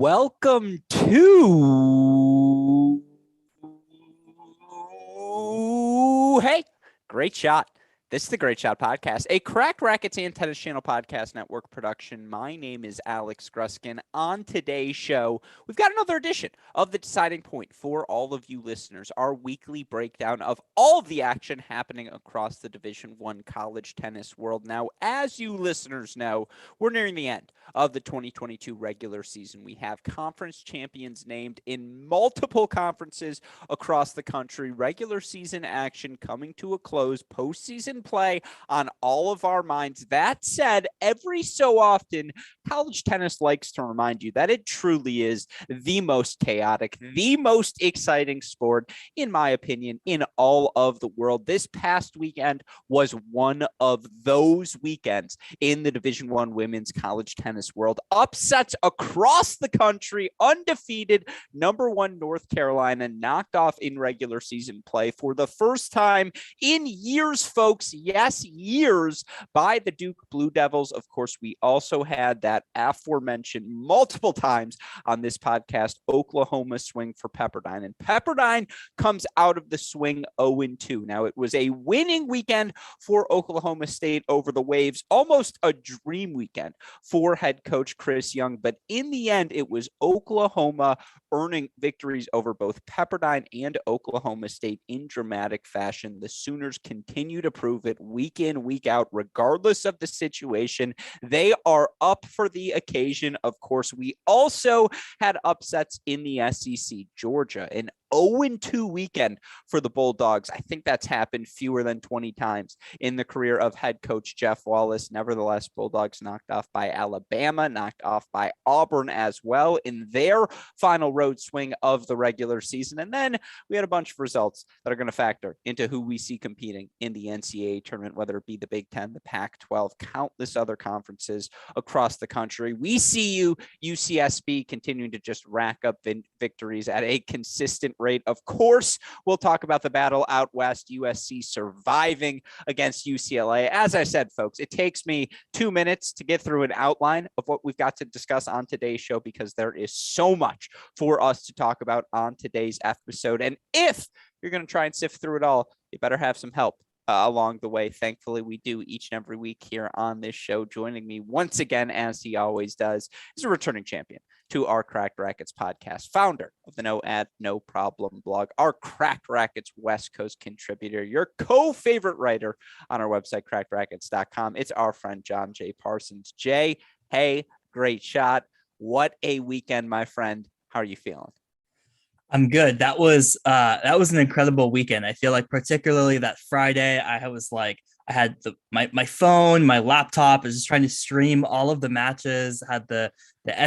Welcome to Hey, Great Shot. This is the Great Shot Podcast, a Cracked Racquets and Tennis Channel Podcast Network production. My name is Alex Gruskin. On today's show, we've got another edition of The Deciding Point for all of you listeners, our weekly breakdown of all of the action happening across the Division I college tennis world. Now, as you listeners know, we're nearing the end of the 2022 regular season. We have conference champions named in multiple conferences across the country. Regular season action coming to a close. Postseason play on all of our minds. That said, every so often, college tennis likes to remind you that it truly is the most chaotic, the most exciting sport, in my opinion, in all of the world. This past weekend was one of those weekends in the Division I women's college tennis world. Upsets across the country, undefeated. Number one North Carolina knocked off in regular season play for the first time in years, folks. Yes, years, by the Duke Blue Devils. Of course, we also had that aforementioned multiple times on this podcast, Oklahoma swing for Pepperdine. And Pepperdine comes out of the swing 0-2. Now, it was a winning weekend for Oklahoma State over the Waves, almost a dream weekend for head coach Chris Young. But in the end, it was Oklahoma earning victories over both Pepperdine and Oklahoma State in dramatic fashion. The Sooners continue to prove it week in, week out, regardless of the situation. They are up for the occasion. Of course, we also had upsets in the SEC. Georgia, an 0-2 weekend for the Bulldogs. I think that's happened fewer than 20 times in the career of head coach Jeff Wallace. Nevertheless, Bulldogs knocked off by Alabama, knocked off by Auburn as well in their final road swing of the regular season. And then we had a bunch of results that are going to factor into who we see competing in the NCAA tournament, whether it be the Big Ten, the Pac-12, countless other conferences across the country. We see UCSB continuing to just rack up victories at a consistent rate. Of course, we'll talk about the battle out west, USC surviving against UCLA. As I said, folks, it takes me 2 minutes to get through an outline of what we've got to discuss on today's show because there is so much for us to talk about on today's episode. And if you're going to try and sift through it all, you better have some help along the way. Thankfully, we do each and every week here on this show. Joining me once again, as he always does, is a returning champion to our Cracked Racquets podcast, founder of the No Ad, No Problem blog, our Cracked Racquets West Coast contributor, your co-favorite writer on our website, crackedrackets.com. It's our friend, John J. Parsons. Jay, hey, great shot. What a weekend, my friend. How are you feeling? I'm good. That was an incredible weekend. I feel like particularly that Friday, I had my phone, my laptop. I was just trying to stream all of the matches. Had the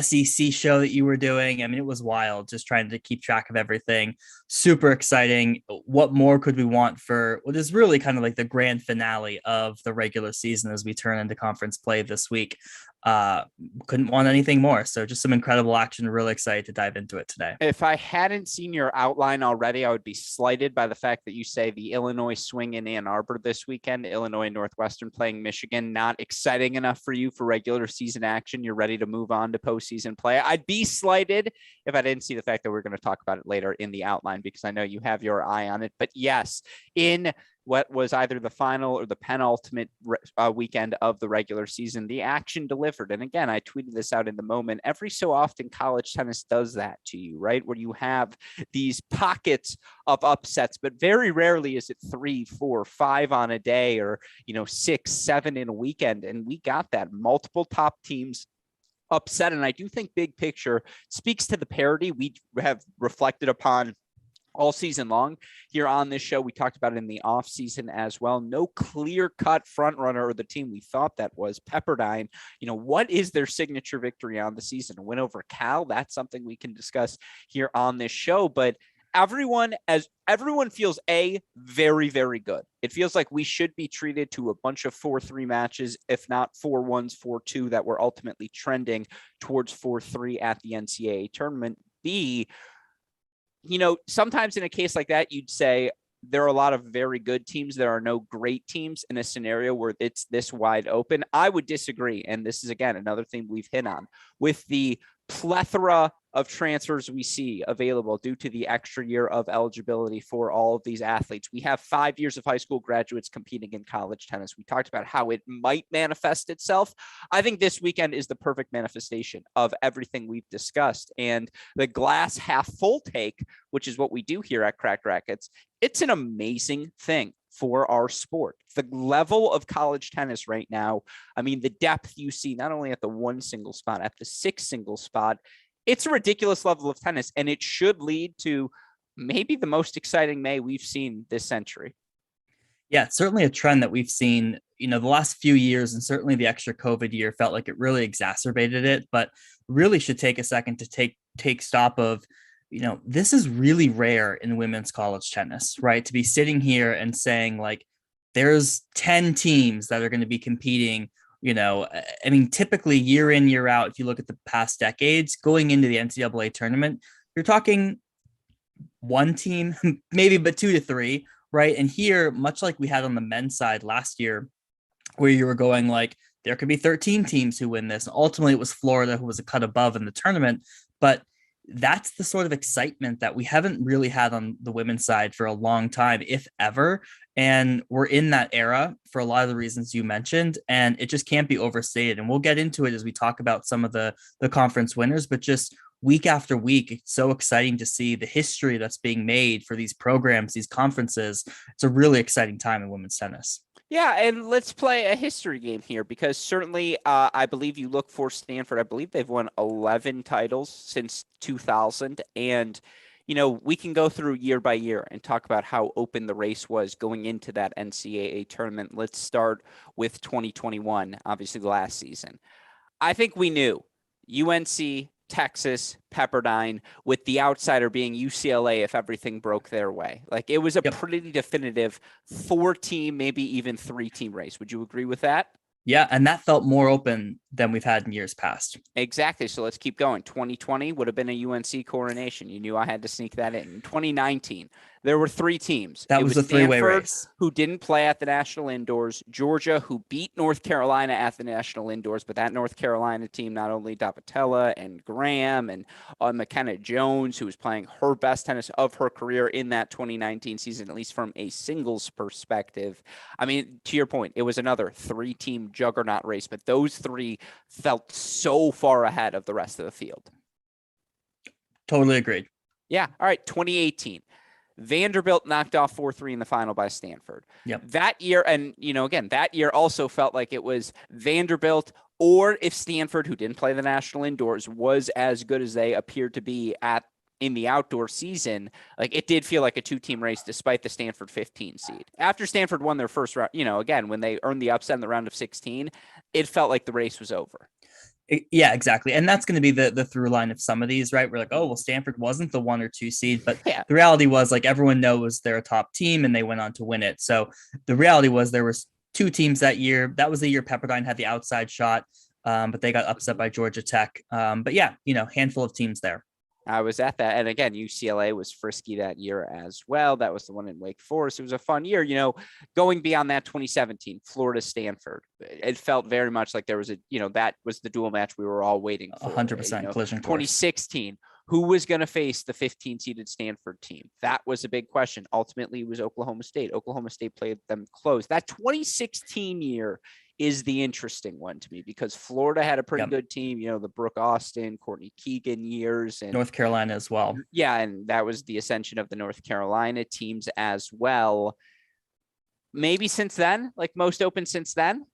SEC show that you were doing. I mean, it was wild. Just trying to keep track of everything. Super exciting. What more could we want for what is really kind of like the grand finale of the regular season as we turn into conference play this week? Couldn't want anything more. So just some incredible action. Really excited to dive into it today. If I hadn't seen your outline already, I would be slighted by the fact that you say the Illinois swing in Ann Arbor this weekend, Illinois Northwestern playing Michigan, not exciting enough for you for regular season action. You're ready to move on to postseason play. I'd be slighted if I didn't see the fact that we're going to talk about it later in the outline, because I know you have your eye on it. But yes, in what was either the final or the penultimate weekend of the regular season, the action delivered. And again, I tweeted this out in the moment. Every so often, college tennis does that to you, right? Where you have these pockets of upsets, but very rarely is it 3, 4, 5 on a day, or 6, 7 in a weekend. And we got that. Multiple top teams upset. And I do think big picture speaks to the parity we have reflected upon all season long here on this show. We talked about it in the off season as well. No clear-cut front runner or the team we thought that was Pepperdine. What is their signature victory on the season? A win over Cal? That's something we can discuss here on this show. But everyone feels very, very good. It feels like we should be treated to a bunch of 4-3 matches, if not 4-1s, 4-2, that were ultimately trending towards 4-3 at the NCAA tournament. Sometimes in a case like that, you'd say there are a lot of very good teams. There are no great teams in a scenario where it's this wide open. I would disagree. And this is, again, another thing we've hit on with the plethora of transfers we see available due to the extra year of eligibility for all of these athletes. We have 5 years of high school graduates competing in college tennis. We talked about how it might manifest itself. I think this weekend is the perfect manifestation of everything we've discussed. And the glass half full take, which is what we do here at Cracked Racquets, it's an amazing thing for our sport. The level of college tennis right now, I mean, the depth you see not only at the 1 single spot, at the 6 single spot, it's a ridiculous level of tennis, and it should lead to maybe the most exciting May we've seen this century. Yeah, it's certainly a trend that we've seen, the last few years, and certainly the extra COVID year felt like it really exacerbated it, but really should take a second to take stock of, this is really rare in women's college tennis, right? To be sitting here and saying like, there's 10 teams that are going to be competing. I mean, typically year in, year out, if you look at the past decades, going into the NCAA tournament, you're talking 1 team, maybe, but 2 to 3, right? And here, much like we had on the men's side last year, where you were going like, there could be 13 teams who win this. And ultimately, it was Florida who was a cut above in the tournament. But that's the sort of excitement that we haven't really had on the women's side for a long time, if ever. And we're in that era for a lot of the reasons you mentioned, and it just can't be overstated. And we'll get into it as we talk about some of the conference winners, but just week after week, it's so exciting to see the history that's being made for these programs, these conferences. It's a really exciting time in women's tennis. Yeah, and let's play a history game here, because certainly I believe you look for Stanford. I believe they've won 11 titles since 2000. And, we can go through year by year and talk about how open the race was going into that NCAA tournament. Let's start with 2021, obviously the last season. I think we knew UNC, Texas, Pepperdine, with the outsider being UCLA if everything broke their way. Like, it was a pretty definitive 4-team, maybe even 3-team race. Would you agree with that? Yeah, and that felt more open than we've had in years past. Exactly. So let's keep going. 2020 would have been a UNC coronation. You knew I had to sneak that in. 2019, there were 3 teams. That was a 3-way race. Who didn't play at the national indoors. Georgia, who beat North Carolina at the national indoors, but that North Carolina team, not only Dapatella and Graham and McKenna Jones, who was playing her best tennis of her career in that 2019 season, at least from a singles perspective. I mean, to your point, it was another 3-team juggernaut race, but those 3 felt so far ahead of the rest of the field. Totally agreed. Yeah. All right. 2018. Vanderbilt knocked off 4-3 in the final by Stanford. Yep. That year, and, again, that year also felt like it was Vanderbilt, or if Stanford, who didn't play the national indoors, was as good as they appeared to be in the outdoor season, like, it did feel like a 2-team race despite the Stanford 15 seed. After Stanford won their first round, again, when they earned the upset in the round of 16, it felt like the race was over. Yeah, exactly. And that's going to be the through line of some of these, right? We're like, oh, well, Stanford wasn't the 1 or 2 seed, but the reality was, like, everyone knows they're a top team and they went on to win it. So the reality was there was 2 teams that year. That was the year Pepperdine had the outside shot, but they got upset by Georgia Tech. But yeah, handful of teams there. I was at that. And again, UCLA was frisky that year as well. That was the one in Wake Forest. It was a fun year, going beyond that 2017, Florida, Stanford. It felt very much like there was that was the dual match we were all waiting for. 100% collision course. 2016, who was going to face the 15 seeded Stanford team? That was a big question. Ultimately, it was Oklahoma State. Oklahoma State played them close. That 2016 year is the interesting one to me, because Florida had a pretty good team, the Brooke Austin, Courtney Keegan years, and North Carolina as well. Yeah. And that was the ascension of the North Carolina teams as well. Maybe since then, like most open since then.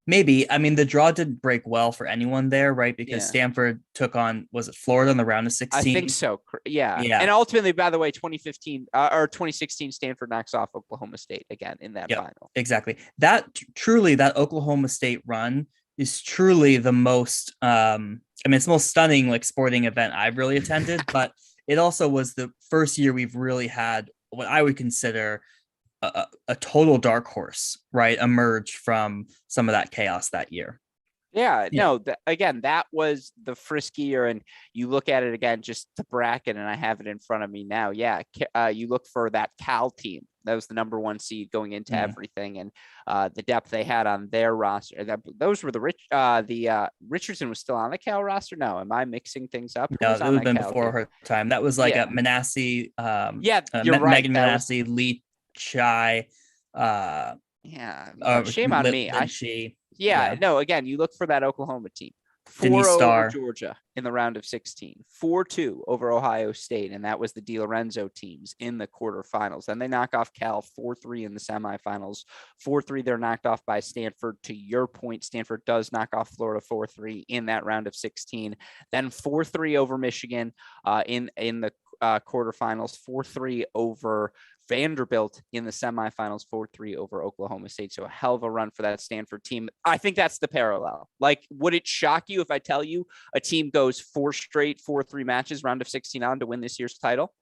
Maybe. I mean, the draw didn't break well for anyone there, right? Because Stanford took on, was it Florida in the round of 16? I think so. Yeah. And ultimately, by the way, 2016, Stanford knocks off Oklahoma State again in that final. Exactly. That Oklahoma State run is truly the most, it's the most stunning, like, sporting event I've really attended, but it also was the first year we've really had what I would consider a total dark horse, right, emerge from some of that chaos that year. Yeah, Yeah. no, again, that was the friskier, and you look at it again, just the bracket, and I have it in front of me now. Yeah, you look for that Cal team. That was the number one seed going into Mm. everything, and the depth they had on their roster. Those were Richardson was still on the Cal roster. No, am I mixing things up? Who No, was it on would have that been Cal before team? her time. That was like a Yeah, Manasseh, yeah, you're right. Megan That was Manasseh, Lee Chai, uh, yeah. or Shame on me. Lin Chi. Yeah, Yeah. no, again, you look for that Oklahoma team. Denise 4-0 over Starr. Georgia in the round of 16, 4-2 over Ohio State, and that was the DiLorenzo teams in the quarterfinals. Then they knock off Cal 4-3 in the semifinals. 4-3, they're knocked off by Stanford. To your point, Stanford does knock off Florida 4-3 in that round of 16. Then 4-3 over Michigan in the quarterfinals, 4-3 over Vanderbilt in the semifinals, 4-3 over Oklahoma State. So a hell of a run for that Stanford team. I think that's the parallel. Like, would it shock you if I tell you a team goes 4 straight 4-3 matches, round of 16 on to win this year's title?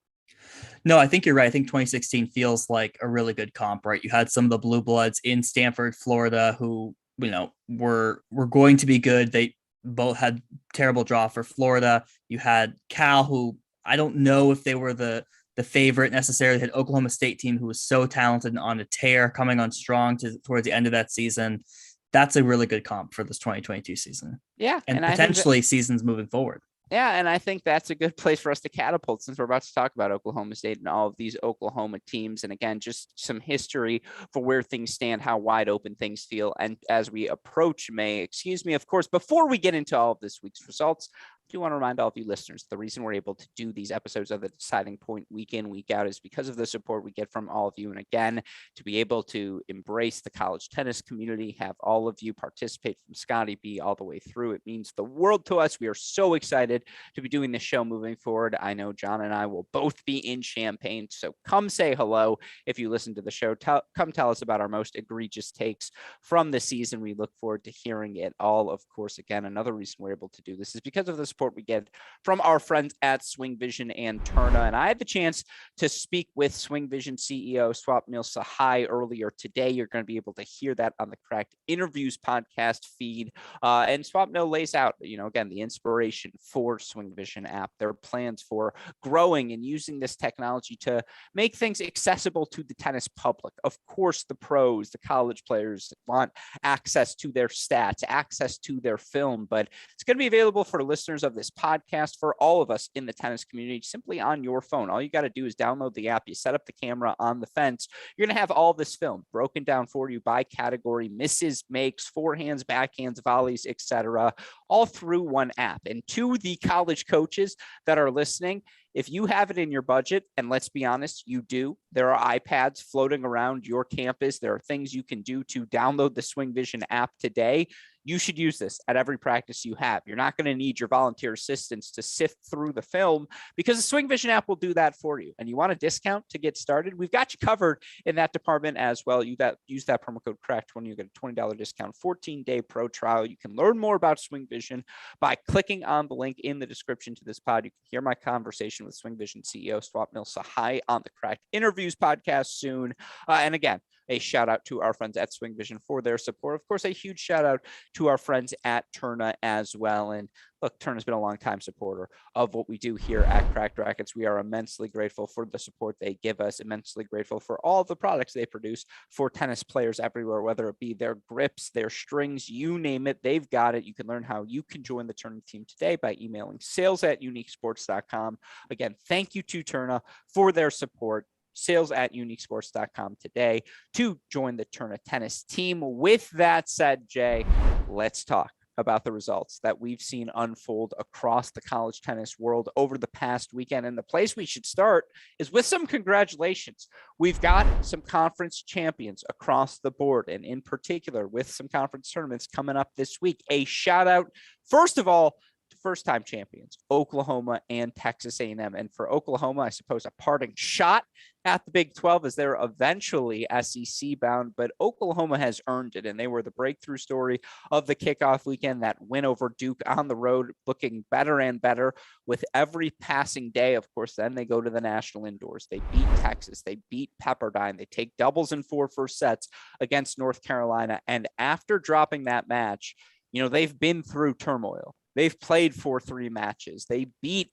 No, I think you're right. I think 2016 feels like a really good comp, right? You had some of the blue bloods in Stanford, Florida, who, were going to be good. They both had terrible draw for Florida. You had Cal, who I don't know if they were the favorite necessarily. Had Oklahoma State team who was so talented and on a tear, coming on strong towards the end of that season. That's a really good comp for this 2022 season, Yeah, and and I think that potentially seasons moving forward. Yeah, and I think that's a good place for us to catapult since we're about to talk about Oklahoma State and all of these Oklahoma teams. And again, just some history for where things stand, how wide open things feel. And as we approach May, excuse me, of course, before we get into all of this week's results, I do want to remind all of you listeners, the reason we're able to do these episodes of The Deciding Point week in, week out is because of the support we get from all of you. And again, to be able to embrace the college tennis community, have all of you participate from Scotty B all the way through, it means the world to us. We are so excited to be doing this show moving forward. I know John and I will both be in Champaign, so come say hello if you listen to the show. Come tell us about our most egregious takes from the season. We look forward to hearing it all. Of course, again, another reason we're able to do this is because of the support we get from our friends at SwingVision and Turna. And I had the chance to speak with SwingVision CEO Swapnil Sahai earlier today. You're going to be able to hear that on the Cracked Interviews podcast feed. And Swapnil lays out, again, the inspiration for SwingVision app, their plans for growing and using this technology to make things accessible to the tennis public. Of course, the pros, the college players want access to their stats, access to their film, but it's going to be available for listeners of this podcast, for all of us in the tennis community, simply on your phone. All you got to do is download the app. You set up the camera on the fence. You're going to have all this film broken down for you by category, misses, makes, forehands, backhands, volleys, etc., all through one app. And to the college coaches that are listening, if you have it in your budget, and let's be honest, you do, there are iPads floating around your campus. There are things you can do to download the SwingVision app today. You should use this at every practice you have. You're not going to need your volunteer assistants to sift through the film because the SwingVision app will do that for you. And you want a discount to get started? We've got you covered in that department as well. Use that promo code CRACK20. You get a $20 discount, 14-day pro trial. You can learn more about SwingVision by clicking on the link in the description to this pod. You can hear my conversation with SwingVision CEO Swapnil Sahai on the Cracked Interviews podcast soon. And again, a shout out to our friends at SwingVision for their support. Of course, a huge shout out to our friends at Turna as well. And look, Turna's been a long time supporter of what we do here at Cracked Racquets. We are immensely grateful for the support they give us, immensely grateful for all the products they produce for tennis players everywhere, whether it be their grips, their strings, you name it, they've got it. You can learn how you can join the Turna team today by emailing sales@uniquesports.com. Again, thank you to Turna for their support. Sales@uniquesports.com today to join the Turna tennis team. With that said, Jay, let's talk about the results that we've seen unfold across the college tennis world over the past weekend. And the place we should start is with some congratulations. We've got some conference champions across the board, and in particular with some conference tournaments coming up this week. A shout out, first of all, first-time champions, Oklahoma and Texas A&M. And for Oklahoma, I suppose a parting shot at the Big 12 as they're eventually SEC bound, but Oklahoma has earned it, and they were the breakthrough story of the kickoff weekend. That win over Duke on the road, looking better and better with every passing day. Of course, then they go to the national indoors. They beat Texas. They beat Pepperdine. They take doubles in 4 first sets against North Carolina. And after dropping that match, they've been through turmoil. They've played 4-3 matches. They beat,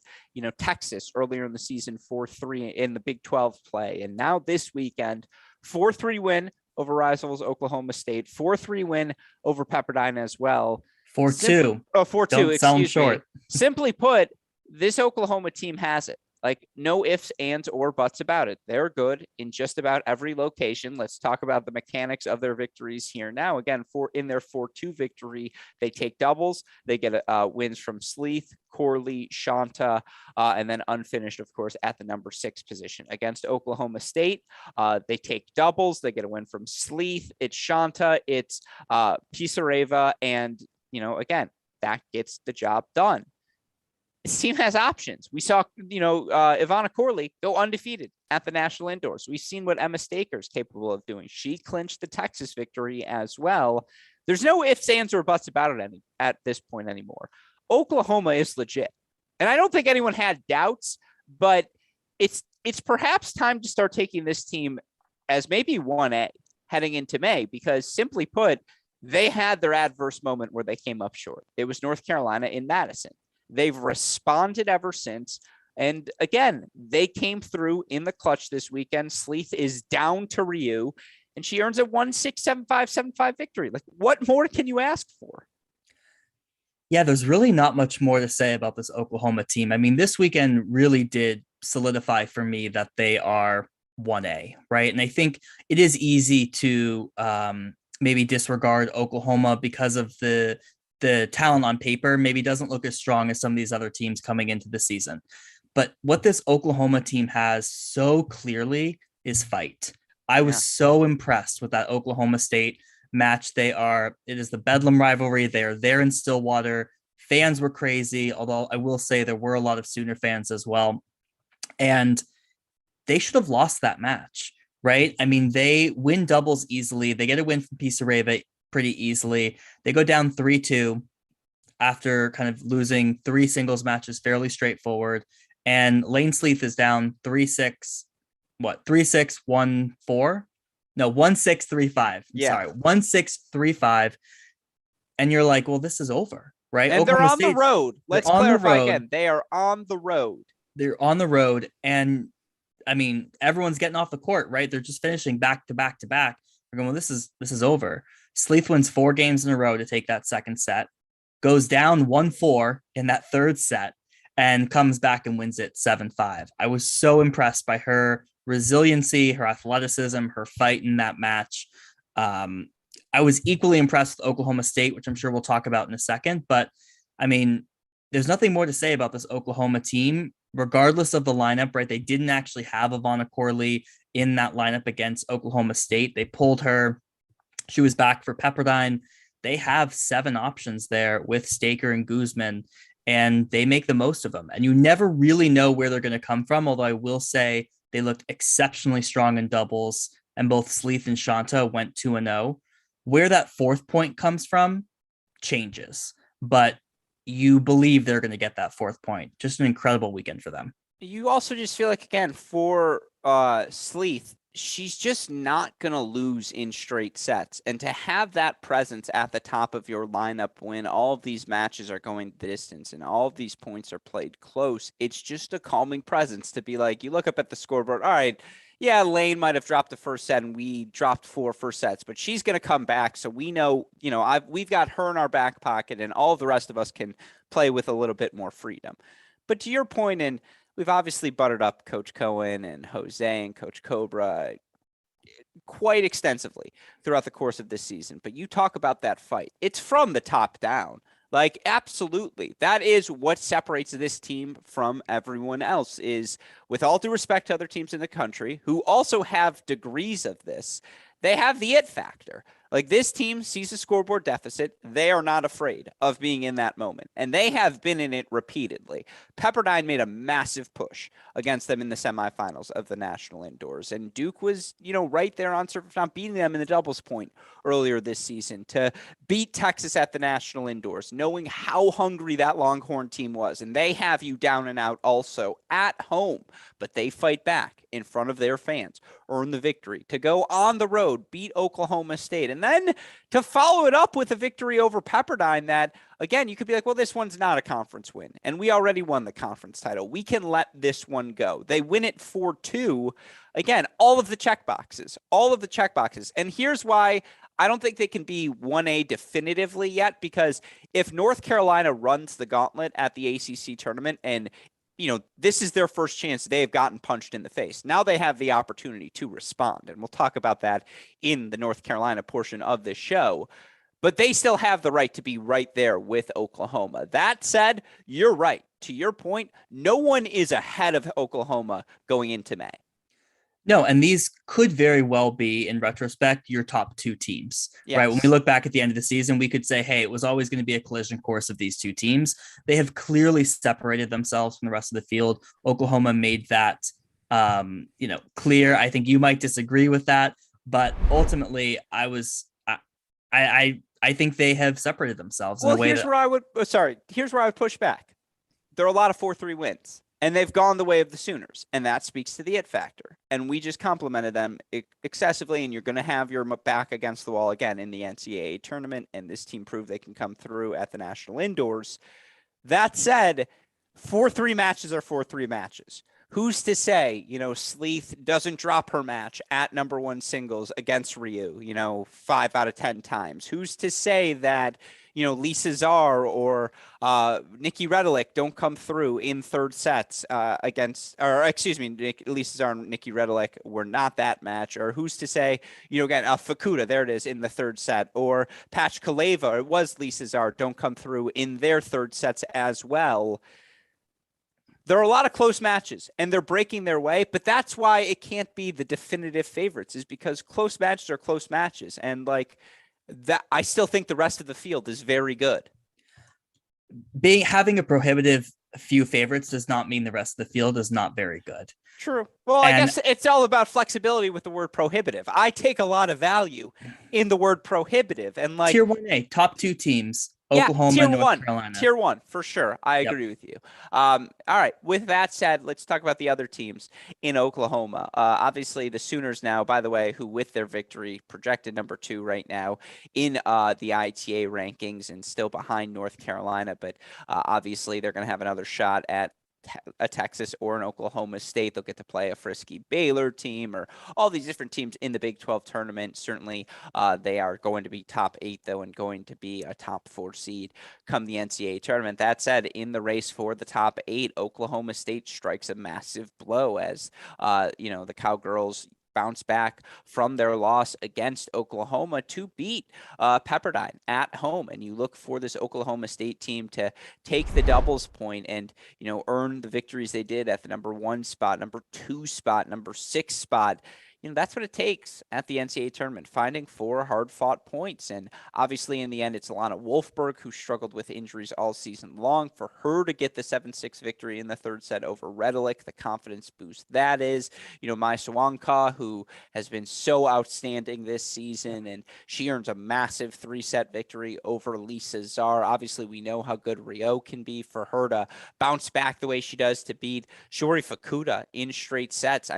Texas earlier in the season 4-3 in the Big 12 play. And now this weekend, 4-3 win over rivals Oklahoma State, 4-3 win over Pepperdine as well. 4-2. 4-2, Don't sell them excuse short. me. Simply put, this Oklahoma team has it. Like, no ifs, ands, or buts about it. They're good in just about every location. Let's talk about the mechanics of their victories here now. Again, in their 4-2 victory, they take doubles. They get wins from Sleeth, Corley, Shanta, and then unfinished, of course, at the number 6 position. Against Oklahoma State, they take doubles. They get a win from Sleeth. It's Shanta. It's Pisareva. And, again, that gets the job done. This team has options. We saw, Ivana Corley go undefeated at the National Indoors. We've seen what Emma Staker is capable of doing. She clinched the Texas victory as well. There's no ifs, ands, or buts about it at this point anymore. Oklahoma is legit. And I don't think anyone had doubts, but it's perhaps time to start taking this team as maybe 1A heading into May, because simply put, they had their adverse moment where they came up short. It was North Carolina in Madison. They've responded ever since. And again, they came through in the clutch this weekend. Sleeth is down to Ryu, and she earns a 1-6, 7-5, 7-5 victory. Like, what more can you ask for? Yeah, there's really not much more to say about this Oklahoma team. I mean, this weekend really did solidify for me that they are 1A, right? And I think it is easy to maybe disregard Oklahoma because of the talent on paper maybe doesn't look as strong as some of these other teams coming into the season. But what this Oklahoma team has so clearly is fight. I was so impressed with that Oklahoma State match. It is the Bedlam rivalry. They are there in Stillwater. Fans were crazy, although I will say there were a lot of Sooner fans as well. And they should have lost that match, right? I mean, they win doubles easily. They get a win from Pisareva pretty easily. They go down 3-2 after kind of losing 3 singles matches fairly straightforward. And Lane Sleeth is down 3-6, 3-6, 1-4? No, 1-6, 3-5. Sorry, 1-6, 3-5. And you're like, well, this is over, right? And they're on the road. Let's clarify again. They are on the road. They're on the road. And I mean, everyone's getting off the court, right? They're just finishing back to back to back. We're going, well, this is over. Sleeth wins 4 games in a row to take that second set, goes down 1-4 in that third set, and comes back and wins it 7-5. I was so impressed by her resiliency, her athleticism, her fight in that match. I was equally impressed with Oklahoma State, which I'm sure we'll talk about in a second. But I mean, there's nothing more to say about this Oklahoma team, regardless of the lineup, right? They didn't actually have Ivana Corley in that lineup against Oklahoma State. They pulled her. She was back for Pepperdine. They have 7 options there with Staker and Guzman, and they make the most of them. And you never really know where they're going to come from, although I will say they looked exceptionally strong in doubles, and both Sleeth and Shanta went 2-0. Where that 4th point comes from changes, but you believe they're going to get that 4th point. Just an incredible weekend for them. You also just feel like, again, for Sleeth, she's just not going to lose in straight sets. And to have that presence at the top of your lineup when all of these matches are going the distance and all of these points are played close, it's just a calming presence to be like, you look up at the scoreboard, all right, yeah, Lane might have dropped the first set and we dropped 4 first sets, but she's going to come back. So we know, we've got her in our back pocket and all of the rest of us can play with a little bit more freedom. But to your point, and we've obviously buttered up Coach Cohen and Jose and Coach Cobra quite extensively throughout the course of this season. But you talk about that fight. It's from the top down. Like, absolutely. That is what separates this team from everyone else is, with all due respect to other teams in the country who also have degrees of this, they have the it factor. Like, this team sees a scoreboard deficit. They are not afraid of being in that moment, and they have been in it repeatedly. Pepperdine made a massive push against them in the semifinals of the National Indoors, and Duke was, right there on surface, not beating them in the doubles point earlier this season to beat Texas at the National Indoors, knowing how hungry that Longhorn team was, and they have you down and out also at home, but they fight back in front of their fans, earn the victory to go on the road, beat Oklahoma State, and then to follow it up with a victory over Pepperdine that, again, you could be like, well, this one's not a conference win, and we already won the conference title. We can let this one go. They win it 4-2. Again, all of the check boxes. And here's why I don't think they can be 1A definitively yet, because if North Carolina runs the gauntlet at the ACC tournament and this is their first chance they've gotten punched in the face. Now they have the opportunity to respond, and we'll talk about that in the North Carolina portion of this show. But they still have the right to be right there with Oklahoma. That said, you're right. To your point, no one is ahead of Oklahoma going into May. No, and these could very well be, in retrospect, your top two teams, yes. Right? When we look back at the end of the season, we could say, hey, it was always going to be a collision course of these two teams. They have clearly separated themselves from the rest of the field. Oklahoma made that, clear. I think you might disagree with that, but ultimately, I think they have separated themselves in a way here's where I would push back. There are a lot of 4-3 wins. And they've gone the way of the Sooners, and that speaks to the it factor. And we just complimented them excessively, and you're going to have your back against the wall again in the NCAA tournament, and this team proved they can come through at the national indoors. That said, 4-3 matches are 4-3 matches. Who's to say, Sleeth doesn't drop her match at number one singles against Ryu, 5 out of 10 times? Who's to say that, Lisa Czar or Nikki Redelick don't come through in third sets Lisa Czar and Nikki Redelick were not that match? Or who's to say, again, Fukuda, there it is, in the third set, or Patch Kaleva, it was Lisa Czar, don't come through in their third sets as well. There are a lot of close matches, and they're breaking their way, but that's why it can't be the definitive favorites, is because close matches are close matches. And that, I still think the rest of the field is very good. Having a prohibitive few favorites does not mean the rest of the field is not very good. True. Well, I guess it's all about flexibility with the word prohibitive. I take a lot of value in the word prohibitive, and Tier 1A, top two teams. Oklahoma, tier North one, Carolina. Tier 1, for sure. I agree with you. All right. With that said, let's talk about the other teams in Oklahoma. Obviously, the Sooners now, by the way, who with their victory projected number 2 right now in the ITA rankings and still behind North Carolina. But obviously, they're going to have another shot at a Texas or an Oklahoma State. They'll get to play a frisky Baylor team or all these different teams in the Big 12 tournament. Certainly, they are going to be top 8, though, and going to be a top 4 seed come the NCAA tournament. That said, in the race for the top 8, Oklahoma State strikes a massive blow as, the Cowgirls bounce back from their loss against Oklahoma to beat Pepperdine at home. And you look for this Oklahoma State team to take the doubles point and, earn the victories they did at the number 1 spot, number 2 spot, number 6 spot. That's what it takes at the NCAA tournament, finding 4 hard-fought points. And obviously, in the end, it's Alana Wolfberg, who struggled with injuries all season long. For her to get the 7-6 victory in the third set over Redelick, the confidence boost that is. Mai Sawanka, who has been so outstanding this season, and she earns a massive 3-set victory over Lisa Czar. Obviously, we know how good Rio can be. For her to bounce back the way she does to beat Shori Fukuda in straight sets,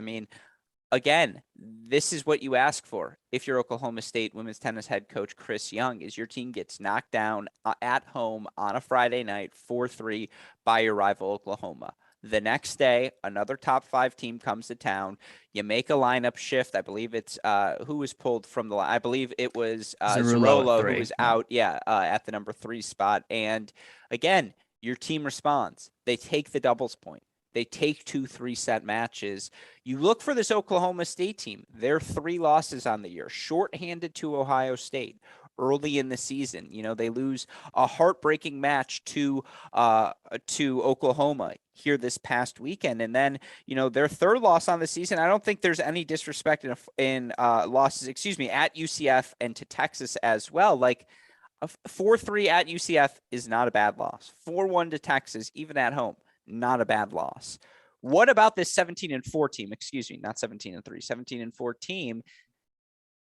again, this is what you ask for if you're Oklahoma State women's tennis head coach Chris Young, is your team gets knocked down at home on a Friday night 4-3 by your rival Oklahoma. The next day, another top 5 team comes to town. You make a lineup shift. I believe it's who was pulled from the line. I believe it was Zarolo who was out, at the number 3 spot. And again, your team responds. They take the doubles point. They take 2 3-set matches. You look for this Oklahoma State team. Their 3 losses on the year, shorthanded to Ohio State early in the season. They lose a heartbreaking match to Oklahoma here this past weekend. And then, their 3rd loss on the season, I don't think there's any disrespect in losses, at UCF and to Texas as well. A 4-3 at UCF is not a bad loss. 4-1 to Texas, even at home, not a bad loss. What about this 17-4 team? Excuse me, not 17-3, 17-4 team.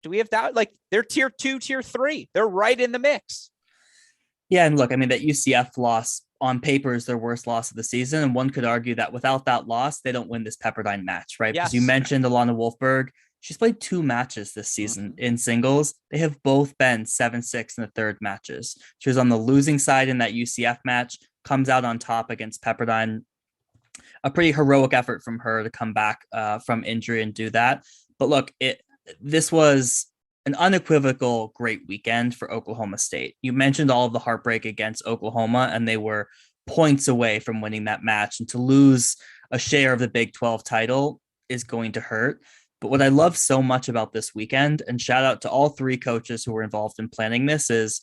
Do we have doubt? They're tier 2, tier 3. They're right in the mix. Yeah, and look, that UCF loss on paper is their worst loss of the season, and one could argue that without that loss, they don't win this Pepperdine match, right? Yes. Because you mentioned Alana Wolfberg. She's played 2 matches this season in singles. They have both been 7-6 in the third matches. She was on the losing side in that UCF match, comes out on top against Pepperdine. A pretty heroic effort from her to come back from injury and do that. But look, this was an unequivocal great weekend for Oklahoma State. You mentioned all of the heartbreak against Oklahoma, and they were points away from winning that match. And to lose a share of the Big 12 title is going to hurt. But what I love so much about this weekend, and shout out to all 3 coaches who were involved in planning this, is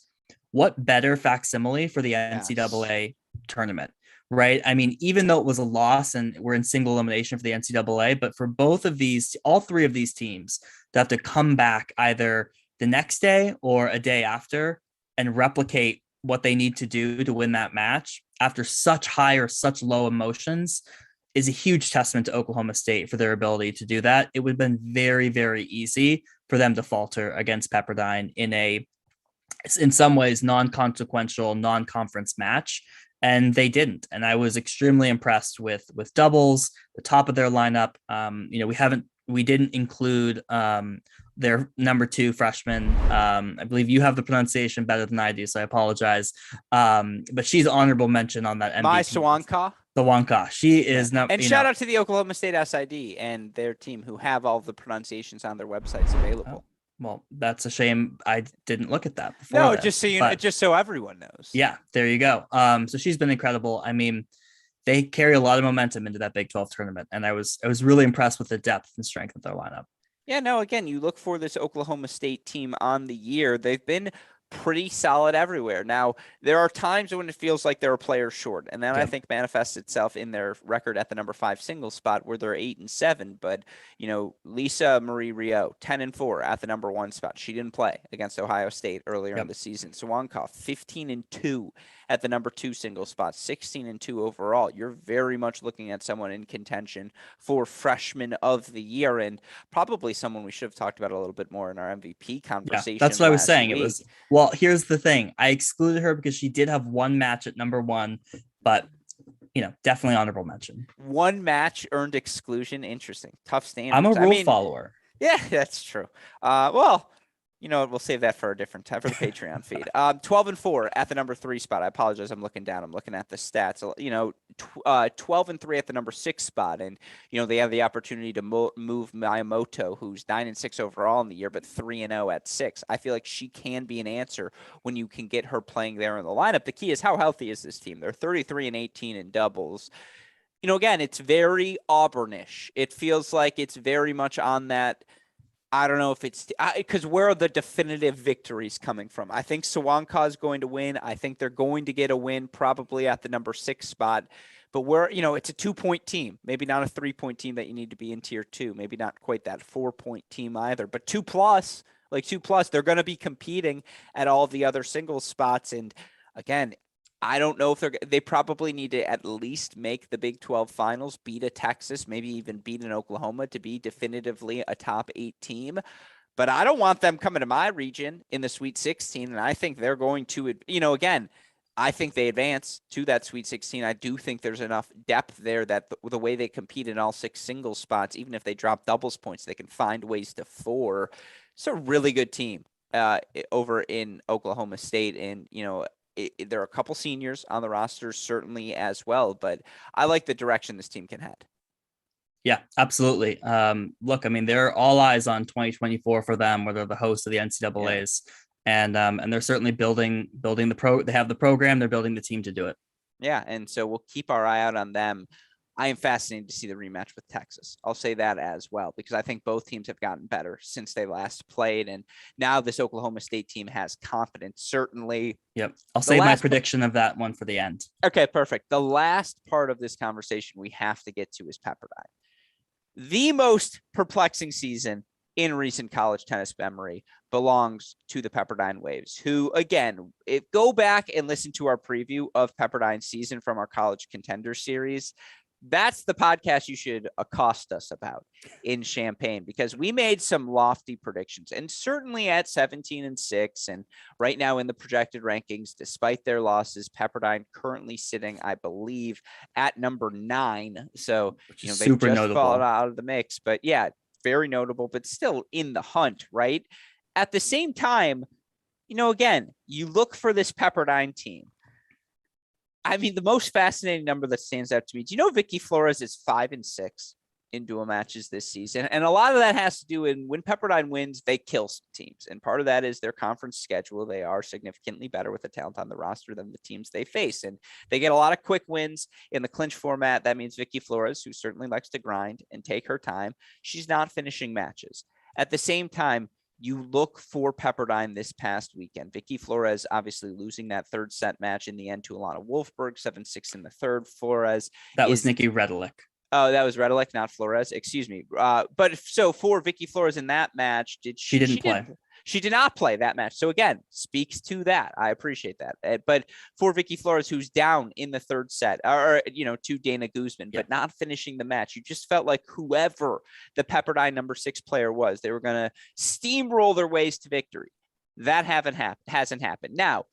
what better facsimile for the NCAA tournament, right? I mean, even though it was a loss and we're in single elimination for the NCAA, but for both of these, all 3 of these teams to have to come back either the next day or a day after and replicate what they need to do to win that match after such high or such low emotions is a huge testament to Oklahoma State for their ability to do that. It would have been very, very easy for them to falter against Pepperdine in some ways, non-consequential, non-conference match. And they didn't. And I was extremely impressed with doubles, the top of their lineup. We didn't include their number 2 freshman. I believe you have the pronunciation better than I do, so I apologize. But she's honorable mention on that MVP. My Swanka. The Wonka. She is not. And shout out to the Oklahoma State SID and their team who have all the pronunciations on their websites available. Well, that's a shame. I didn't look at that before. No, just so everyone knows. Yeah, there you go. So she's been incredible. I mean, they carry a lot of momentum into that Big 12 tournament, and I was really impressed with the depth and strength of their lineup. Yeah, no, again, you look for this Oklahoma State team on the year. They've been pretty solid everywhere. Now, there are times when it feels like they're a player short, and that I think manifests itself in their record at the number 5 singles spot where they're 8-7. But, Lisa Marie Rio, 10-4 at the number 1 spot. She didn't play against Ohio State earlier in the season. Swankoff, 15-2 at the number 2 single spot, 16-2 overall. You're very much looking at someone in contention for freshman of the year, and probably someone we should have talked about a little bit more in our MVP conversation. Yeah, that's what I was saying. Week. It was, well, here's the thing. I excluded her because she did have 1 match at number 1, but definitely honorable mention. 1 match earned exclusion. Interesting. Tough standards. I'm a rule follower. Yeah, that's true. Well, we'll save that for a different time for the Patreon feed. 12-4 at the number 3 spot. I apologize. I'm looking down. I'm looking at the stats. 12-3 at the number 6 spot. And, they have the opportunity to move Miyamoto, who's 9-6 overall in the year, but 3-0 at 6. I feel like she can be an answer when you can get her playing there in the lineup. The key is how healthy is this team? They're 33-18 in doubles. Again, it's very Auburnish. It feels like it's very much on that. I don't know if it's because where are the definitive victories coming from? I think Sawanka is going to win. I think they're going to get a win probably at the number 6 spot. But it's a 2-point team, maybe not a 3-point team that you need to be in tier 2, maybe not quite that 4-point team either, but 2+, they're going to be competing at all the other singles spots. And again, I don't know if they probably need to at least make the Big 12 finals, beat a Texas, maybe even beat an Oklahoma to be definitively a top 8 team. But I don't want them coming to my region in the Sweet 16. And I think they're going to, again, I think they advance to that Sweet 16. I do think there's enough depth there that the way they compete in all 6 singles spots, even if they drop doubles points, they can find ways to 4. It's a really good team over in Oklahoma State. And, there are a couple seniors on the roster certainly as well, but I like the direction this team can head. Yeah, absolutely. Look, I mean, they're all eyes on 2024 for them, where they're the host of the NCAAs, and they're certainly building they have the program, they're building the team to do it. Yeah, and so we'll keep our eye out on them. I am fascinated to see the rematch with Texas. I'll say that as well, because I think both teams have gotten better since they last played. And now this Oklahoma State team has confidence, certainly. Yep. I'll save my prediction of that one for the end. Okay, perfect. The last part of this conversation we have to get to is Pepperdine. The most perplexing season in recent college tennis memory belongs to the Pepperdine Waves, who, again, go back and listen to our preview of Pepperdine's season from our College Contender Series. That's the podcast you should accost us about in Champaign, because we made some lofty predictions, and certainly at 17-6 and right now in the projected rankings, despite their losses, Pepperdine currently sitting, I believe, at number 9. So, they just fall out of the mix, but yeah, very notable, but still in the hunt, right? At the same time, again, you look for this Pepperdine team. I mean, the most fascinating number that stands out to me, do you know Vicky Flores is 5-6 in dual matches this season? And a lot of that has to do with when Pepperdine wins, they kill some teams. And part of that is their conference schedule. They are significantly better with the talent on the roster than the teams they face. And they get a lot of quick wins in the clinch format. That means Vicky Flores, who certainly likes to grind and take her time, she's not finishing matches. At the same time, you look for Pepperdine this past weekend. Vicky Flores obviously losing that third set match in the end to Alana Wolfberg, 7-6 in the third. Flores. That was Nikki Redelick. Oh, that was Redelick, not Flores. Excuse me. But so for Vicky Flores in that match, she didn't play. She did not play that match. So again, speaks to that. I appreciate that. But for Vicky Flores, who's down in the third set, or to Dana Guzman, but not finishing the match, you just felt like whoever the Pepperdine number 6 player was, they were going to steamroll their ways to victory. That hasn't happened. Now,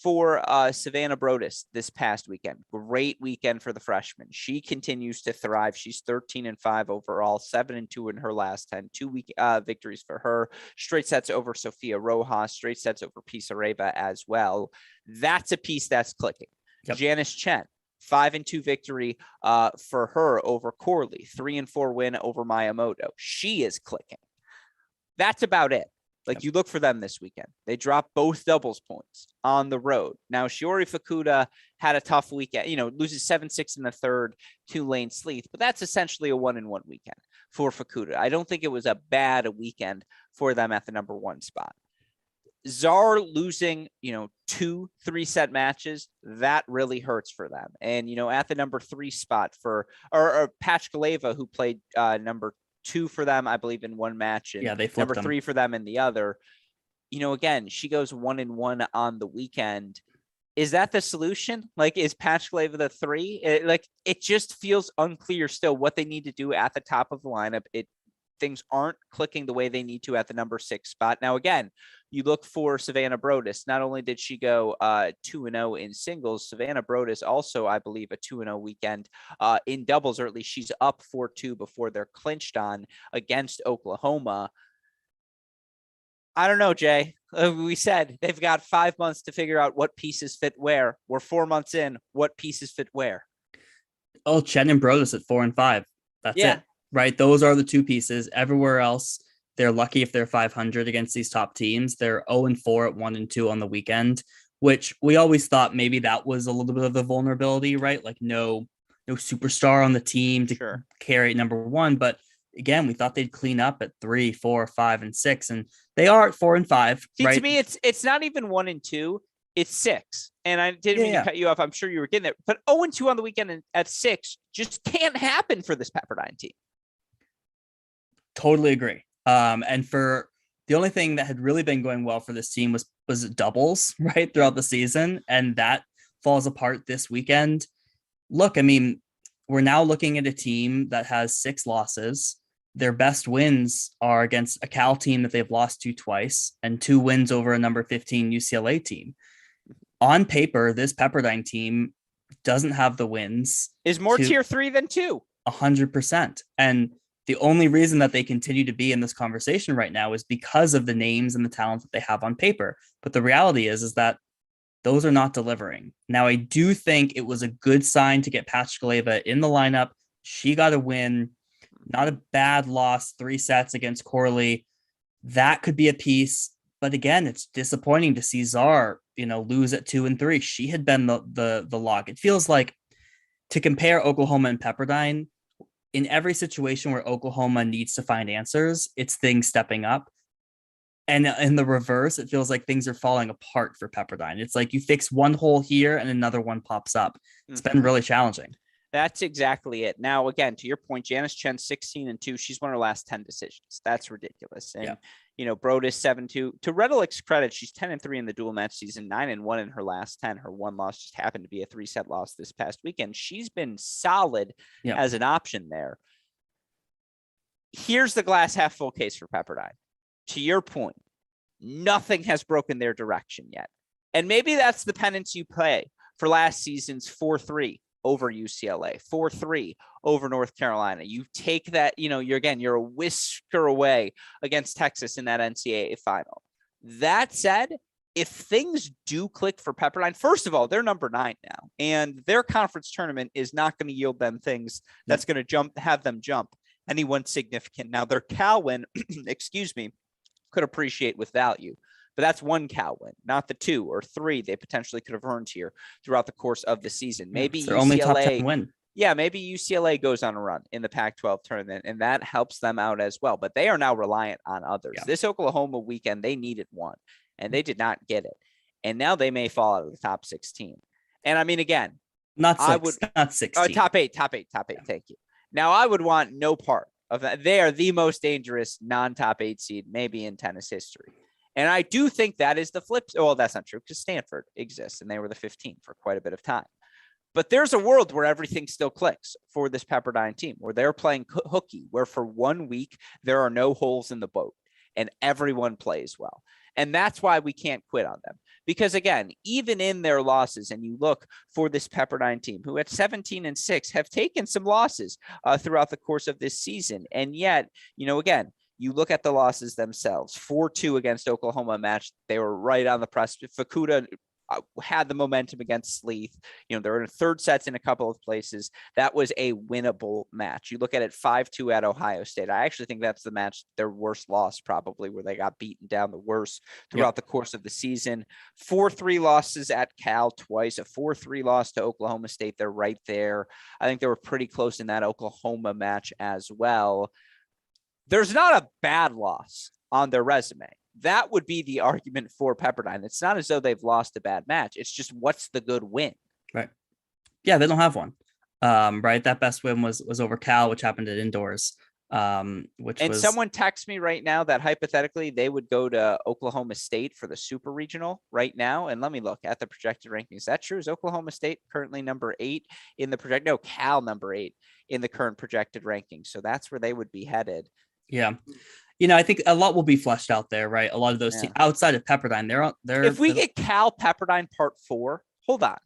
for Savannah Brodus this past weekend, great weekend for the freshman. She continues to thrive. She's 13-5 overall, 7-2 in her last 10, 2 victories for her. Straight sets over Sophia Rojas, straight sets over Pisareva as well. That's a piece that's clicking. Yep. Janice Chen, 5-2 victory for her over Corley, 3-4 win over Miyamoto. She is clicking. That's about it. You look for them this weekend. They dropped both doubles points on the road. Now, Shiori Fukuda had a tough weekend, loses 7-6 in the third to Lane Sleeth, but that's essentially a 1-1 weekend for Fukuda. I don't think it was a bad weekend for them at the number 1 spot. Czar losing, 2 3-set matches, that really hurts for them. And, at the number 3 spot or Pachkaleva, who played number 2 for them, I believe, in one match, and they flipped number 3 for them in the other. Again, she goes 1-1 on the weekend. Is that the solution? Is Pachkaleva the 3? It just feels unclear still what they need to do at the top of the lineup. Things aren't clicking the way they need to at the number 6 spot. Now, again, you look for Savannah Brodus. Not only did she go 2-0 in singles, Savannah Brodus also, I believe, a 2-0 weekend in doubles, or at least she's up 4-2 before they're clinched on against Oklahoma. I don't know, Jay. We said they've got 5 months to figure out what pieces fit where. We're 4 months in. What pieces fit where? Oh, Chen and Brodus at 4 and 5. That's it. Right. Those are the 2 pieces. Everywhere else, they're lucky if they're 500 against these top teams. They're 0-4 at 1-2 on the weekend, which we always thought maybe that was a little bit of the vulnerability, right? No superstar on the team to carry number 1. But again, we thought they'd clean up at 3, 4, 5, and 6, and they are at 4 and 5. See, right? To me, it's not even 1-2. It's 6. And I didn't mean to cut you off. I'm sure you were getting there. But 0-2 on the weekend at 6 just can't happen for this Pepperdine team. Totally agree. And for the only thing that had really been going well for this team was doubles, right, throughout the season. And that falls apart this weekend. Look, I mean, we're now looking at a team that has 6 losses. Their best wins are against a Cal team that they've lost to twice, and 2 wins over a number 15 UCLA team. On paper, this Pepperdine team doesn't have the wins. Is more tier 3 than 2. 100%. And the only reason that they continue to be in this conversation right now is because of the names and the talent that they have on paper. But the reality is that those are not delivering. Now, I do think it was a good sign to get Pachkaleva in the lineup. She got a win, not a bad loss, 3 sets against Corley. That could be a piece. But again, it's disappointing to see Czar, lose at 2 and 3. She had been the lock. It feels like, to compare Oklahoma and Pepperdine, in every situation where Oklahoma needs to find answers, it's things stepping up. And in the reverse, it feels like things are falling apart for Pepperdine. It's like you fix one hole here and another one pops up. It's been really challenging. That's exactly it. Now, again, to your point, Janice Chen, 16-2. She's won her last 10 decisions. That's ridiculous. And, Brodus 7-2. To Redelick's credit, she's 10-3 in the dual match season, 9-1 in her last 10. Her one loss just happened to be a 3-set loss this past weekend. She's been solid as an option there. Here's the glass half full case for Pepperdine. To your point, nothing has broken their direction yet. And maybe that's the penance you play for last season's 4-3 over UCLA, 4-3 over North Carolina. You take that, you're a whisker away against Texas in that NCAA final. That said, if things do click for Pepperdine, first of all, they're number 9 now, and their conference tournament is not going to yield them things that's going to have them jump anyone significant. Now, their Cal win, excuse me, could appreciate with value, but that's one Cal win, not the 2 or 3 they potentially could have earned here throughout the course of the season. Maybe it's their UCLA, only top 10 win. Yeah, maybe UCLA goes on a run in the Pac-12 tournament, and that helps them out as well. But they are now reliant on others. Yeah. This Oklahoma weekend, they needed one, and they did not get it. And now they may fall out of the top 16. And I mean, again, not 16. Top eight. Thank you. Now, I would want no part of that. They are the most dangerous non-top 8 seed maybe in tennis history. And I do think that is the flip. Well, that's not true because Stanford exists, and they were the 15th for quite a bit of time. But there's a world where everything still clicks for this Pepperdine team, where they're playing hooky, where for 1 week there are no holes in the boat and everyone plays well. And that's why we can't quit on them. Because again, even in their losses, and you look for this Pepperdine team, who at 17-6 have taken some losses throughout the course of this season. And yet, again, you look at the losses themselves, 4-2 against Oklahoma match. They were right on the precipice. Fukuda had the momentum against Sleeth. They're in third sets in a couple of places. That was a winnable match. You look at it 5-2 at Ohio State. I actually think that's the match, their worst loss probably, where they got beaten down the worst throughout the course of the season. 4-3 losses at Cal twice, a 4-3 loss to Oklahoma State. They're right there. I think they were pretty close in that Oklahoma match as well. There's not a bad loss on their resume. That would be the argument for Pepperdine. It's not as though they've lost a bad match. It's just, what's the good win? Right. Yeah, they don't have one. Right. That best win was over Cal, which happened at indoors. Someone texts me right now that hypothetically they would go to Oklahoma State for the super regional right now. And let me look at the projected rankings. Is that true? Is Oklahoma State currently number 8 in the Cal number 8 in the current projected rankings. So that's where they would be headed. Yeah. I think a lot will be fleshed out there, right? A lot of those teams outside of Pepperdine, they're. If we get Cal Pepperdine part 4, hold on.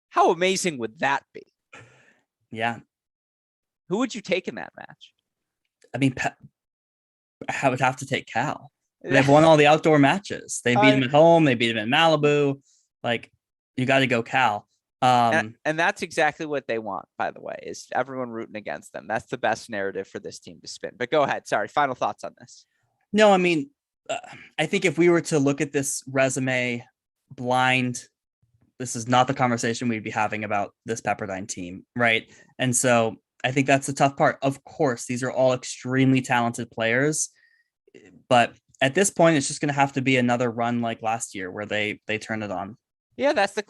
How amazing would that be? Yeah. Who would you take in that match? I mean, I would have to take Cal. They've won all the outdoor matches. They beat them at home. They beat them in Malibu. Like, you got to go Cal. And that's exactly what they want, by the way, is everyone rooting against them. That's the best narrative for this team to spin. But go ahead. Sorry. Final thoughts on this. No, I mean, I think if we were to look at this resume blind, this is not the conversation we'd be having about this Pepperdine team, right? And so I think that's the tough part. Of course, these are all extremely talented players, but at this point, it's just going to have to be another run like last year where they turn it on. Yeah, that's the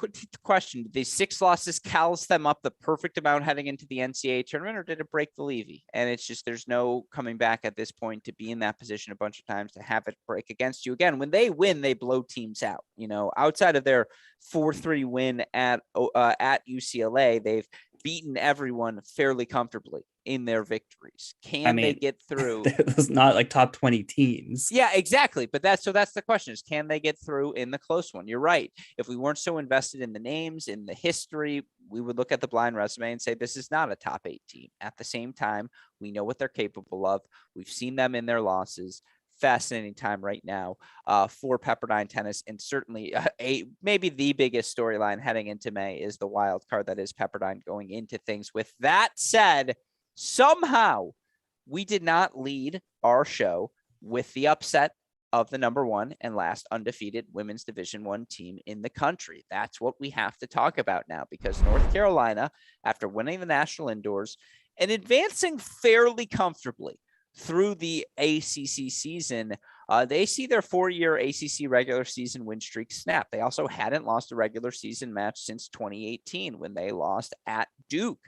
question. Did these 6 losses callous them up the perfect amount heading into the NCAA tournament, or did it break the Levy? And it's just, there's no coming back at this point to be in that position a bunch of times to have it break against you. Again, when they win, they blow teams out. Outside of their 4-3 win at UCLA, they've beaten everyone fairly comfortably in their victories. They get through? It's not like top 20 teams. Yeah, exactly. But that's the question, is can they get through in the close one? You're right. If we weren't so invested in the names, in the history, we would look at the blind resume and say, this is not a top 8 team. At the same time, we know what they're capable of. We've seen them in their losses. Fascinating time right now for Pepperdine tennis, and certainly maybe the biggest storyline heading into May is the wild card that is Pepperdine going into things. With that said, somehow we did not lead our show with the upset of the number 1 and last undefeated women's Division I team in the country. That's what we have to talk about now, because North Carolina, after winning the national indoors and advancing fairly comfortably through the ACC season, they see their 4-year ACC regular season win streak snap. They also hadn't lost a regular season match since 2018 when they lost at Duke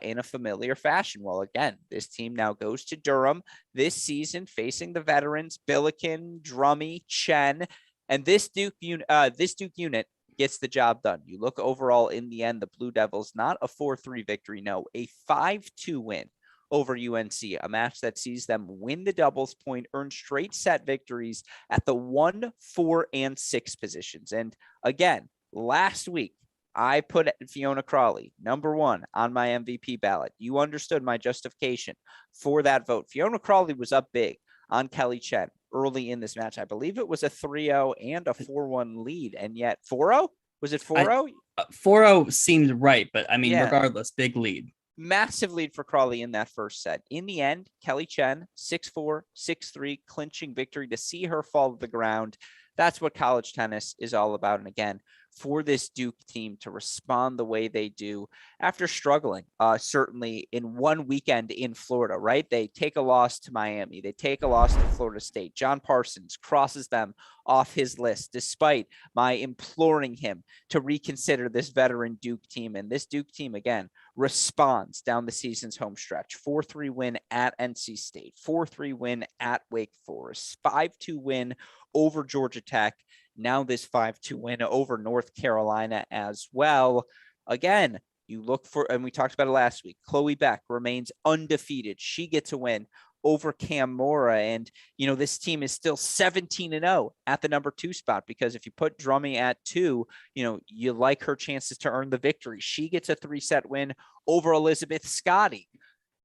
in a familiar fashion. Well, again, this team now goes to Durham this season, facing the veterans, Billiken, Drummy, Chen, and this Duke unit gets the job done. You look overall in the end, the Blue Devils, not a 4-3 victory, no, a 5-2 win over UNC, a match that sees them win the doubles point, earn straight set victories at the 1, 4, and 6 positions. And again, last week I put Fiona Crawley, number one, on my MVP ballot. You understood my justification for that vote. Fiona Crawley was up big on Kelly Chen early in this match. I believe it was a 3-0 and a 4-1 lead. And yet 4-0? Was it 4-0? 4-0 seemed right, but I mean, Yeah. regardless, big lead. Massive lead for Crawley in that first set. In the end, Kelly Chen, 6-4, 6-3, clinching victory to see her fall to the ground. That's what college tennis is all about. And again, for this Duke team to respond the way they do after struggling, certainly in one weekend in Florida, right? They take a loss to Miami. They take a loss to Florida State. John Parsons crosses them off his list, despite my imploring him to reconsider this veteran Duke team. And this Duke team, again, responds down the season's home stretch. 4-3 win at NC State, 4-3 win at Wake Forest, 5-2 win over Georgia Tech. Now this 5-2 win over North Carolina as well. Again, you look for, and we talked about it last week, Chloe Beck remains undefeated. She gets a win over Cam Mora. And, you know, this team is still 17-0 at the number 2 spot, because if you put Drummy at 2, you know, you like her chances to earn the victory. She gets a 3-set win over Elizabeth Scotty.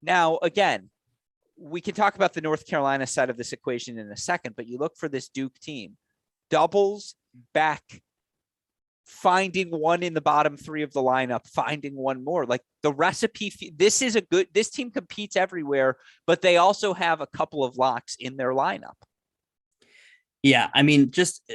Now, again, we can talk about the North Carolina side of this equation in a second, but you look for this Duke team. Doubles, Beck, finding one in the bottom 3 of the lineup, finding one more. Like the recipe, this team competes everywhere, but they also have a couple of locks in their lineup. Yeah, I mean, just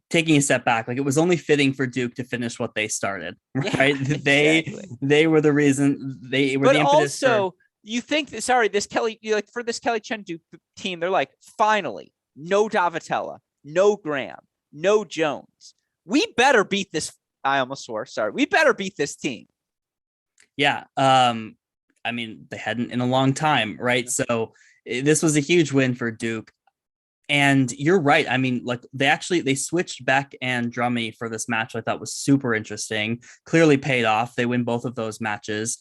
taking a step back, like it was only fitting for Duke to finish what they started, right? Yeah, exactly. They were the reason, they were the impetus. But also, you think that, sorry, this Kelly, like for this Kelly Chen Duke team, they're like, finally, no Davitella, no Graham, no Jones. We better beat this. I almost swore. Sorry. We better beat this team. Yeah. I mean, they hadn't in a long time, right? So this was a huge win for Duke. And you're right. I mean, like they switched Beck and Drummy for this match. I thought was super interesting. Clearly paid off. They win both of those matches.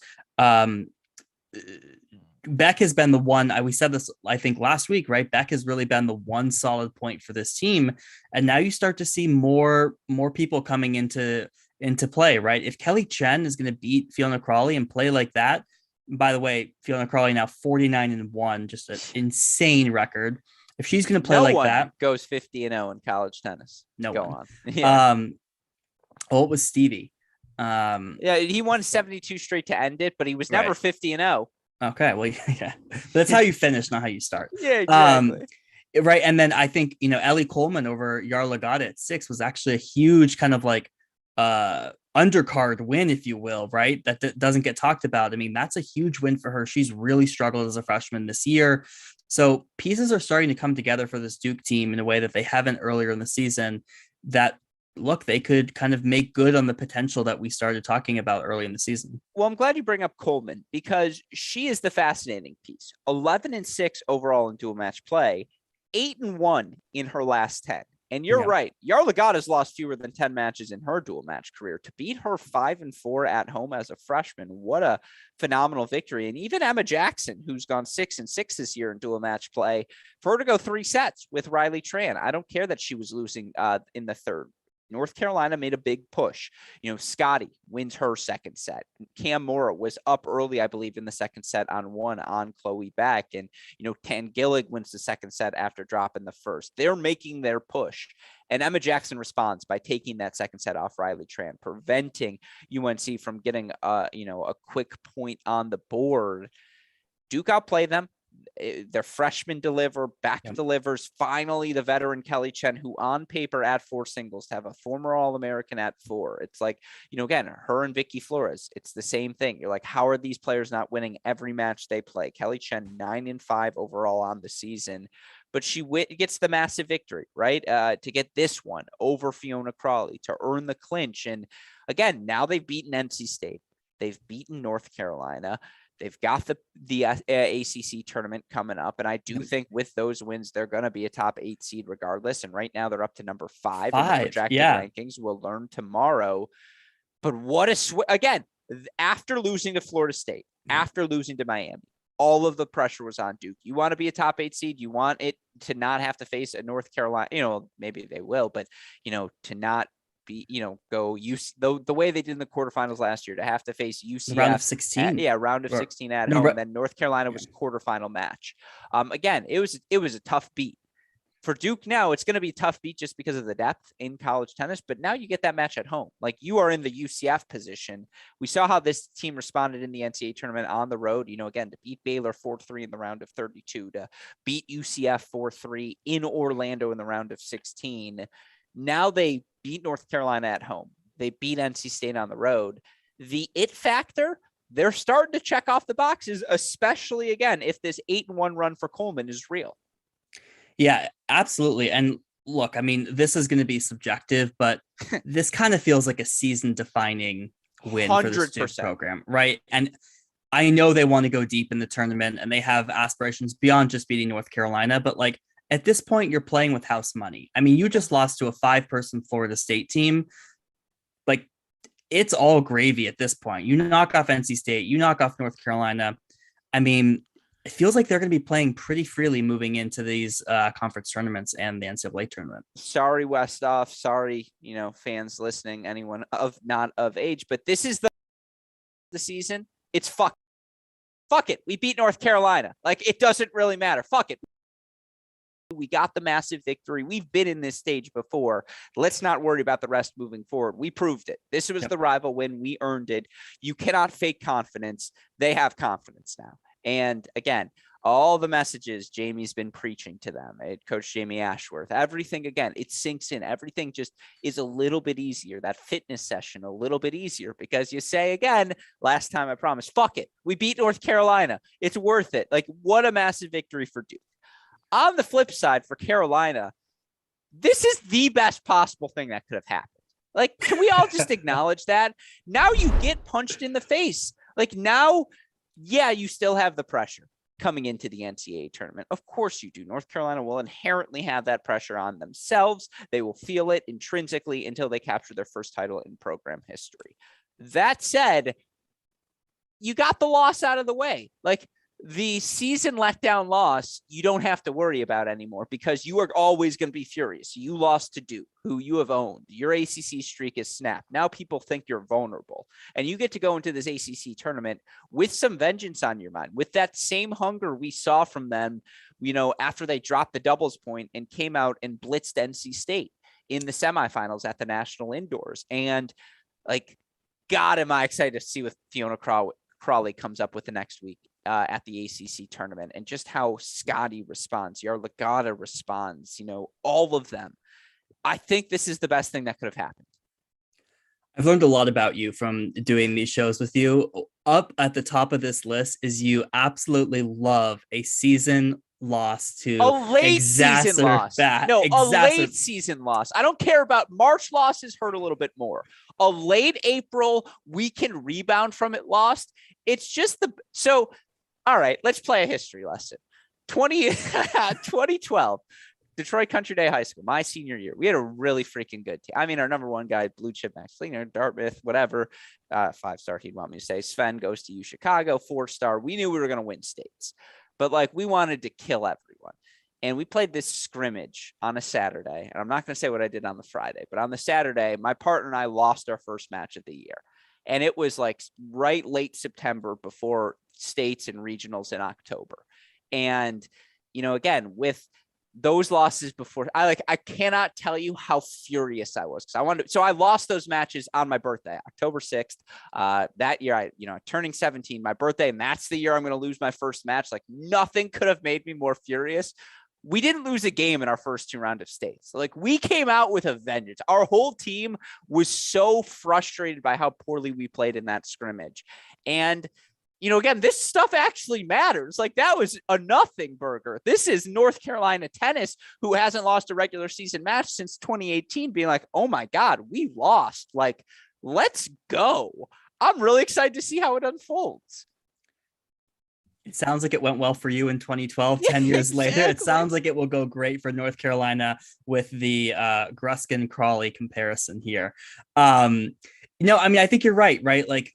Beck has been the one, we said this, I think last week, right? Beck has really been the one solid point for this team. And now you start to see more people coming into play, right? If Kelly Chen is going to beat Fiona Crawley and play like that, by the way, Fiona Crawley now 49-1, just an insane record. If she's going to play like that, goes 50-0 in college tennis. No Go one. on. Yeah. It was Stevie. Yeah, he won 72 straight to end it, but he was never 50-0. Okay, well, yeah, that's how you finish, not how you start. Yeah, exactly. Right, and then I think, you know, Ellie Coleman over Yarla Gada at 6 was actually a huge kind of like undercard win, if you will, right? That doesn't get talked about. I mean, that's a huge win for her. She's really struggled as a freshman this year. So pieces are starting to come together for this Duke team in a way that they haven't earlier in the season, that look, they could kind of make good on the potential that we started talking about early in the season. Well, I'm glad you bring up Coleman, because she is the fascinating piece. 11-6 overall in dual match play, 8-1 in her last 10. And you're right. Yarla Gada's lost fewer than 10 matches in her dual match career. To beat her 5-4 at home as a freshman, what a phenomenal victory. And even Emma Jackson, who's gone 6-6 this year in dual match play, for her to go 3 sets with Riley Tran, I don't care that she was losing in the third. North Carolina made a big push. You know, Scotty wins her second set. Cam Mora was up early, I believe, in the second set on 1 on Chloe Beck. And, you know, Tan Gillig wins the second set after dropping the first. They're making their push. And Emma Jackson responds by taking that second set off Riley Tran, preventing UNC from getting, a quick point on the board. Duke outplayed them. Their freshmen deliver, Beck delivers. Finally, the veteran Kelly Chen, who on paper at 4 singles have a former All-American at 4. It's like, you know, again, her and Vicky Flores, it's the same thing. You're like, how are these players not winning every match they play? Kelly Chen 9-5 overall on the season, but she gets the massive victory, right? To get this one over Fiona Crawley, to earn the clinch. And again, now they've beaten NC State. They've beaten North Carolina. They've got the ACC tournament coming up. And I do think with those wins, they're going to be a top 8 seed regardless. And right now they're up to number 5 in the projected rankings. We'll learn tomorrow. But what again, after losing to Florida State, after losing to Miami, all of the pressure was on Duke. You want to be a top 8 seed. You want it to not have to face a North Carolina, you know, maybe they will, but, you know, to not go the way they did in the quarterfinals last year, to have to face The round of UCF 16. round of 16 at No, home. Then North Carolina was quarterfinal match. Again, it was a tough beat. For Duke now, it's going to be a tough beat just because of the depth in college tennis. But now you get that match at home. Like, you are in the UCF position. We saw how this team responded in the NCAA tournament on the road. Again, to beat Baylor 4-3 in the round of 32, to beat UCF 4-3 in Orlando in the round of 16. Now they beat North Carolina at home. They beat NC State on the road. The it factor, they're starting to check off the boxes, especially, again, if this 8-1 run for Coleman is real. Yeah, absolutely. And look, I mean, this is going to be subjective, but this kind of feels like a season defining win for the Duke program, right? And I know they want to go deep in the tournament and they have aspirations beyond just beating North Carolina, but like, at this point, you're playing with house money. I mean, you just lost to a 5-person Florida State team. Like, it's all gravy at this point. You knock off NC State, you knock off North Carolina. I mean, it feels like they're going to be playing pretty freely moving into these conference tournaments and the NCAA tournament. Sorry, Westhoff. Sorry, fans listening, anyone not of age, but this is the season. It's fuck it. We beat North Carolina. Like, it doesn't really matter. Fuck it. We got the massive victory. We've been in this stage before. Let's not worry about the rest moving forward. We proved it. This was the rival win. We earned it. You cannot fake confidence. They have confidence now. And again, all the messages Jamie's been preaching to them, Coach Jamie Ashworth, everything, again, it sinks in. Everything just is a little bit easier. That fitness session, a little bit easier, because you say, again, last time I promised, fuck it. We beat North Carolina. It's worth it. Like, what a massive victory for Duke. On the flip side, for Carolina, this is the best possible thing that could have happened. Like, can we all just acknowledge that? Now you get punched in the face. Like, now, yeah, you still have the pressure coming into the NCAA tournament. Of course you do. North Carolina will inherently have that pressure on themselves. They will feel it intrinsically until they capture their first title in program history. That said, you got the loss out of the way. Like, the season letdown loss, you don't have to worry about anymore, because you are always going to be furious. You lost to Duke, who you have owned. Your ACC streak is snapped. Now people think you're vulnerable, and you get to go into this ACC tournament with some vengeance on your mind, with that same hunger we saw from them, after they dropped the doubles point and came out and blitzed NC State in the semifinals at the national indoors. And like, God, am I excited to see what Fiona Crawley comes up with the next week at the ACC tournament, and just how Scotty responds, Yarla Gata responds, all of them. I think this is the best thing that could have happened. I've learned a lot about you from doing these shows with you. Up at the top of this list is you absolutely love a season loss to a late season loss. A late season loss. I don't care about March losses, hurt a little bit more. A late April, we can rebound from it lost. It's just all right, let's play a history lesson. 2012, Detroit Country Day High School, my senior year. We had a really freaking good team. I mean, our number one guy, blue chip Max Klinger, Dartmouth, whatever, 5-star he'd want me to say. Sven goes to U Chicago, 4-star. We knew we were going to win states, but like, we wanted to kill everyone. And we played this scrimmage on a Saturday. And I'm not going to say what I did on the Friday, but on the Saturday, my partner and I lost our first match of the year. And it was like right late September before states and regionals in October. And, again, with those losses before, I cannot tell you how furious I was, because I lost those matches on my birthday, October 6th. That year, turning 17, my birthday, and that's the year I'm going to lose my first match. Like, nothing could have made me more furious. We didn't lose a game in our first 2 rounds of states. Like, we came out with a vengeance. Our whole team was so frustrated by how poorly we played in that scrimmage. And, again, this stuff actually matters. Like, that was a nothing burger. This is North Carolina tennis, who hasn't lost a regular season match since 2018, being like, oh my God, we lost. Like, let's go. I'm really excited to see how it unfolds. It sounds like it went well for you in 2012, 10 years later. It sounds like it will go great for North Carolina with the Gruskin Crawley comparison here. I mean, I think you're right? Like,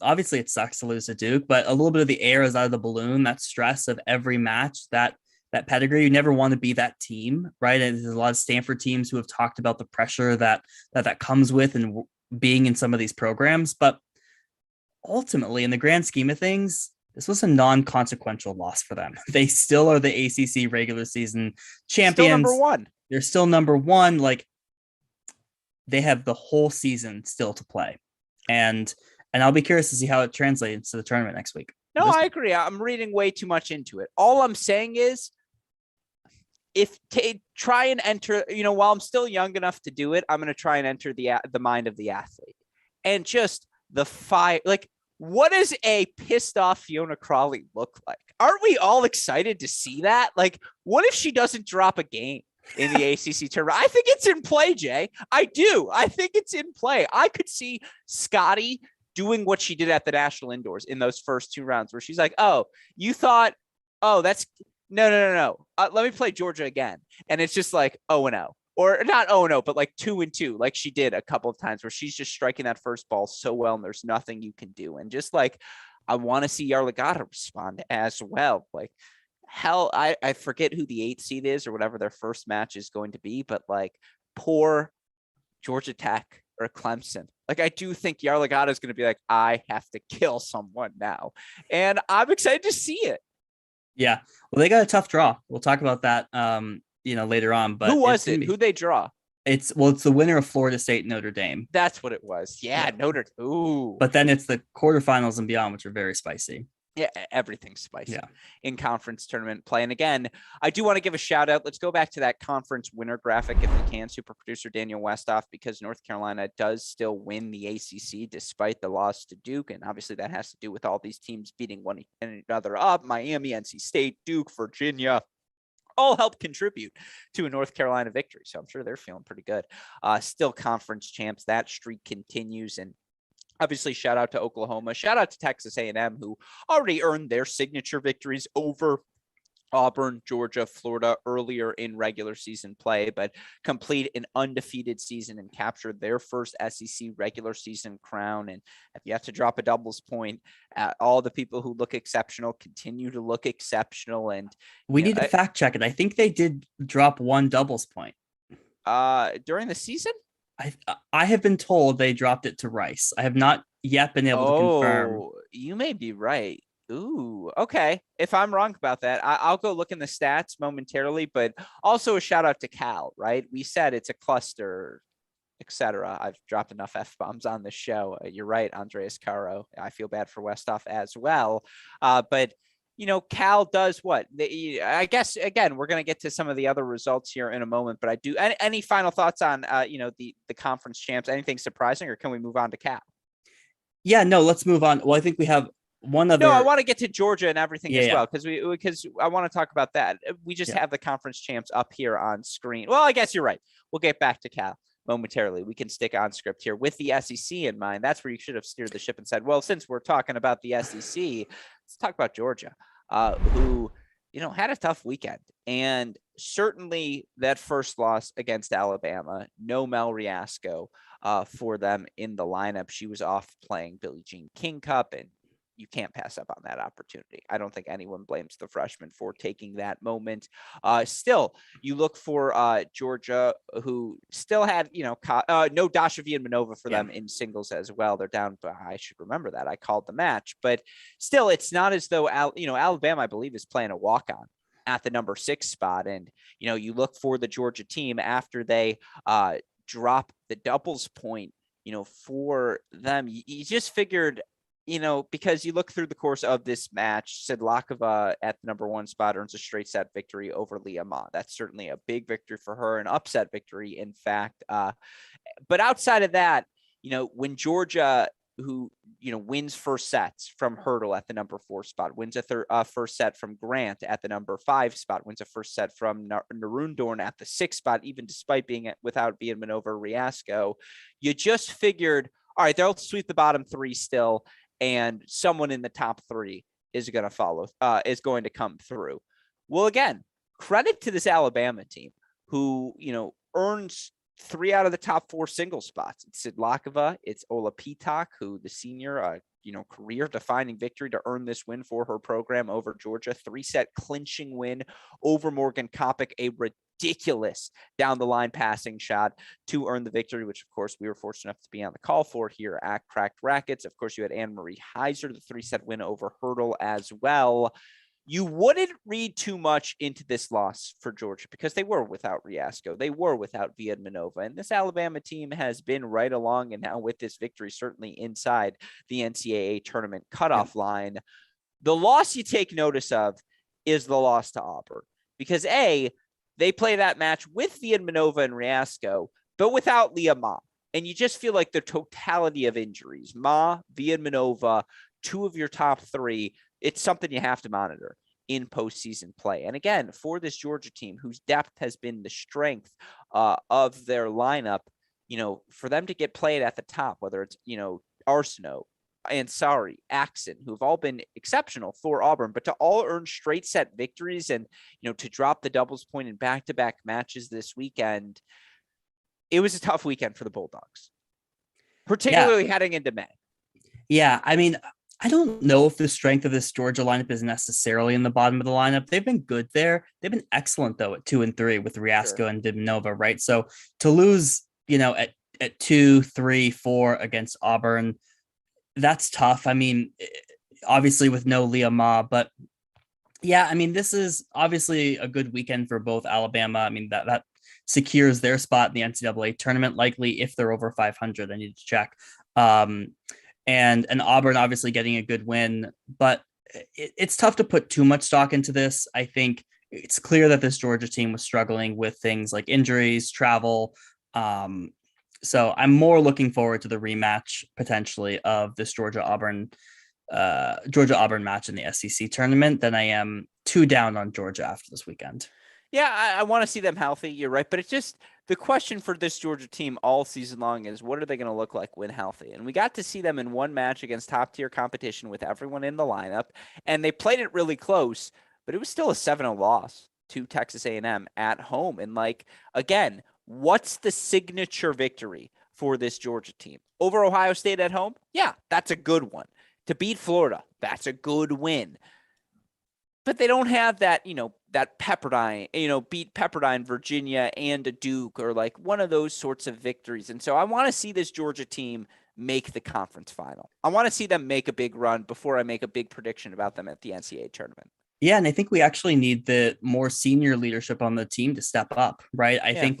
obviously it sucks to lose to Duke, but a little bit of the air is out of the balloon, that stress of every match, that that pedigree. You never want to be that team, right? And there's a lot of Stanford teams who have talked about the pressure that comes with and being in some of these programs. But ultimately, in the grand scheme of things, this was a non-consequential loss for them. They still are the ACC regular season champions. Still number one. They're still number one. Like, they have the whole season still to play, and I'll be curious to see how it translates to the tournament next week. No, I agree. I'm reading way too much into it. All I'm saying is, try and enter, while I'm still young enough to do it, I'm going to try and enter the mind of the athlete, and just the fire. Like, what does a pissed off Fiona Crawley look like? Aren't we all excited to see that? Like, what if she doesn't drop a game in the ACC tournament? I think it's in play, Jay. I do. I think it's in play. I could see Scotty doing what she did at the National Indoors in those first 2 rounds, where she's like, "Oh, you thought, that's no. Let me play Georgia again," and it's just like 0-0, or not 0-0, but like 2-2, like she did a couple of times, where she's just striking that first ball so well, and there's nothing you can do. And just like, I want to see Yarlagadda respond as well. Like, hell, I forget who the 8th seed is or whatever their first match is going to be, but like, poor Georgia Tech or Clemson. Like, I do think Yarlagadda is going to be like, I have to kill someone now. And I'm excited to see it. Yeah. Well, they got a tough draw. We'll talk about that, later on. But who was it? Who'd they draw? It's the winner of Florida State, Notre Dame. That's what it was. Yeah. Notre Dame. Ooh. But then it's the quarterfinals and beyond, which are very spicy. Yeah, everything's spicy in conference tournament play. And again, I do want to give a shout out. Let's go back to that conference winner graphic if we can, super producer Daniel Westoff, because North Carolina does still win the ACC despite the loss to Duke. And obviously that has to do with all these teams beating one another up. Miami, NC State, Duke, Virginia, all help contribute to a North Carolina victory. So I'm sure they're feeling pretty good. Still conference champs. That streak continues. And obviously, shout out to Oklahoma. Shout out to Texas A&M, who already earned their signature victories over Auburn, Georgia, Florida earlier in regular season play, but complete an undefeated season and captured their first SEC regular season crown. And have yet to drop a doubles point. All the people who look exceptional continue to look exceptional. And we need to fact check it. I think they did drop 1 doubles point during the season. I have been told they dropped it to Rice. I have not yet been able to confirm. You may be right. Ooh, okay. If I'm wrong about that, I'll go look in the stats momentarily, but also a shout out to Cal, right? We said it's a cluster, etc. I've dropped enough F-bombs on this show. You're right, Andreas Caro. I feel bad for Westoff as well. But Cal does what? I guess, again, we're going to get to some of the other results here in a moment, but I do. Any final thoughts on, the conference champs? Anything surprising, or can we move on to Cal? Yeah, no, let's move on. Well, I think we have one other. No, I want to get to Georgia and everything as well, because because I want to talk about that. We just have the conference champs up here on screen. Well, I guess you're right. We'll get back to Cal momentarily. We can stick on script here with the SEC in mind. That's where you should have steered the ship and said, well, since we're talking about the SEC, let's talk about Georgia, who, had a tough weekend. And certainly that first loss against Alabama, no Mel Riasco for them in the lineup. She was off playing Billie Jean King Cup, and you can't pass up on that opportunity. I don't think anyone blames the freshman for taking that moment. Still, you look for Georgia, who still had, no Dasha Villanueva for them in singles as well. They're down, but I should remember that. I called the match, but still, it's not as though, Alabama, I believe, is playing a walk-on at the number 6 spot. And, you look for the Georgia team after they drop the doubles point, for them. You just figured, because you look through the course of this match, Sedlakova at the number 1 spot earns a straight set victory over Leah Ma. That's certainly a big victory for her, an upset victory, in fact. But outside of that, when Georgia, who, wins first sets from Hurdle at the number 4 spot, wins a first set from Grant at the number 5 spot, wins a first set from Narundorn at the 6 spot, even despite being without Villanueva Riasco, you just figured, all right, they'll sweep the bottom 3 still, and someone in the top 3 is going to follow, is going to come through. Well, again, credit to this Alabama team who, earns 3 out of the top 4 single spots. It's Sidlakova, it's Ola Pitak, who the senior, career-defining victory to earn this win for her program over Georgia. 3-set clinching win over Morgan Kopic, a ridiculous down-the-line passing shot to earn the victory, which, of course, we were fortunate enough to be on the call for here at Cracked Racquets. Of course, you had Anne-Marie Heiser, the 3-set win over Hurdle as well. You wouldn't read too much into this loss for Georgia because they were without Riasco. They were without Viedmanova. And this Alabama team has been right along, and now with this victory, certainly inside the NCAA tournament cutoff line. The loss you take notice of is the loss to Auburn because, A, they play that match with Viedmanova and Riasco, but without Leah Ma. And you just feel like the totality of injuries, Ma, Viedmanova, 2 of your top 3, it's something you have to monitor in postseason play. And again, for this Georgia team, whose depth has been the strength of their lineup, for them to get played at the top, whether it's, Arsenault, Ansari, Axon, who've all been exceptional for Auburn, but to all earn straight set victories and, to drop the doubles point in back-to-back matches this weekend, it was a tough weekend for the Bulldogs, particularly heading into May. Yeah, I mean, I don't know if the strength of this Georgia lineup is necessarily in the bottom of the lineup. They've been good there. They've been excellent, though, at 2 and 3 with Riasco and Viedmanova, right? So to lose, at 2, 3, 4 against Auburn, that's tough. I mean, obviously with no Leah Ma, but yeah, I mean, this is obviously a good weekend for both Alabama. I mean, that secures their spot in the NCAA tournament, likely if they're over 500. I need to check. And Auburn obviously getting a good win, but it's tough to put too much stock into this. I think it's clear that this Georgia team was struggling with things like injuries, travel. So I'm more looking forward to the rematch potentially of this Georgia Auburn match in the SEC tournament than I am too down on Georgia after this weekend. Yeah, I want to see them healthy. You're right. But it's just the question for this Georgia team all season long is what are they going to look like when healthy? And we got to see them in one match against top tier competition with everyone in the lineup. And they played it really close, but it was still a 7-0 loss to Texas A&M at home. And again, what's the signature victory for this Georgia team? Over Ohio State at home? Yeah, that's a good one. To beat Florida, that's a good win. But they don't have that, that Pepperdine, beat Pepperdine, Virginia, and a Duke, or one of those sorts of victories. And so I want to see this Georgia team make the conference final. I want to see them make a big run before I make a big prediction about them at the NCAA tournament. Yeah, and I think we actually need the more senior leadership on the team to step up, right? I think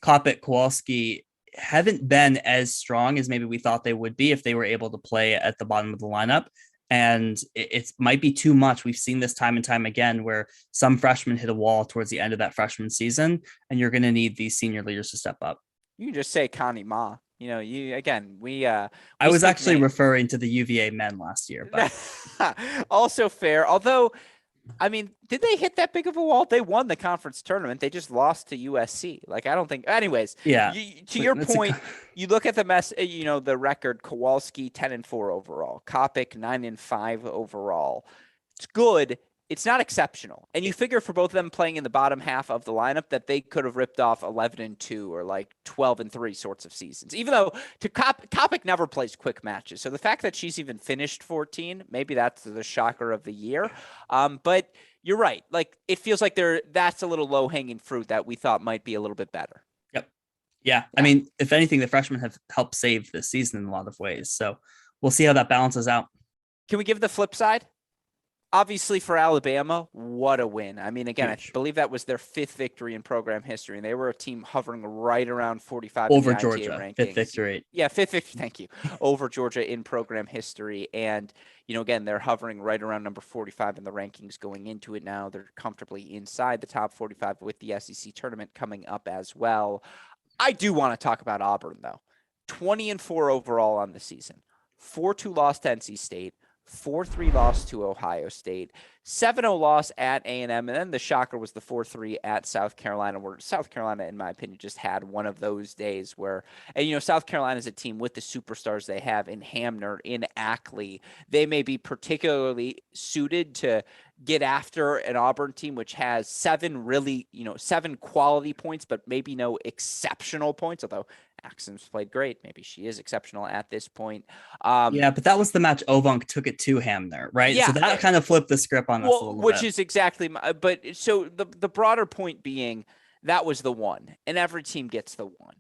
Kopic, Kowalski haven't been as strong as maybe we thought they would be if they were able to play at the bottom of the lineup. And it might be too much. We've seen this time and time again where some freshmen hit a wall towards the end of that freshman season, and you're going to need these senior leaders to step up. You can just say Connie Ma. I was actually referring to the UVA men last year, but also fair. Although, I mean, did they hit that big of a wall? They won the conference tournament. They just lost to USC. I don't think. Anyways, yeah. To your point, you look at the the record. Kowalski 10-4 overall. Kopic 9-5 overall. It's good. It's not exceptional. And you figure for both of them playing in the bottom half of the lineup that they could have ripped off 11-2 or 12-3 sorts of seasons. Even though Kopic never plays quick matches. So the fact that she's even finished 14, maybe that's the shocker of the year. But you're right. It feels like that's a little low hanging fruit that we thought might be a little bit better. Yep. Yeah. I mean, if anything, the freshmen have helped save this season in a lot of ways. So we'll see how that balances out. Can we give the flip side? Obviously, for Alabama, what a win. I mean, again, huge. I believe that was their 5th victory in program history, and they were a team hovering right around 45 over Georgia, rankings. 5th victory. Yeah, 5th victory, thank you, over Georgia in program history. And, again, they're hovering right around number 45 in the rankings going into it now. They're comfortably inside the top 45 with the SEC tournament coming up as well. I do want to talk about Auburn, though. 20-4 overall on the season. 4-2 loss to NC State. 4-3 loss to Ohio State, 7-0 loss at A&M, and then the shocker was the 4-3 at South Carolina, where South Carolina, in my opinion, just had one of those days where, and South Carolina is a team with the superstars they have in Hamner, in Ackley. They may be particularly suited to get after an Auburn team which has 7 quality points, but maybe no exceptional points, although Axon's played great. Maybe she is exceptional at this point. Yeah, but that was the match Ovonk took it to Hamner, right? Yeah, so that kind of flipped the script on us a little which bit. is exactly but so the broader point being that was the one, and every team gets the one.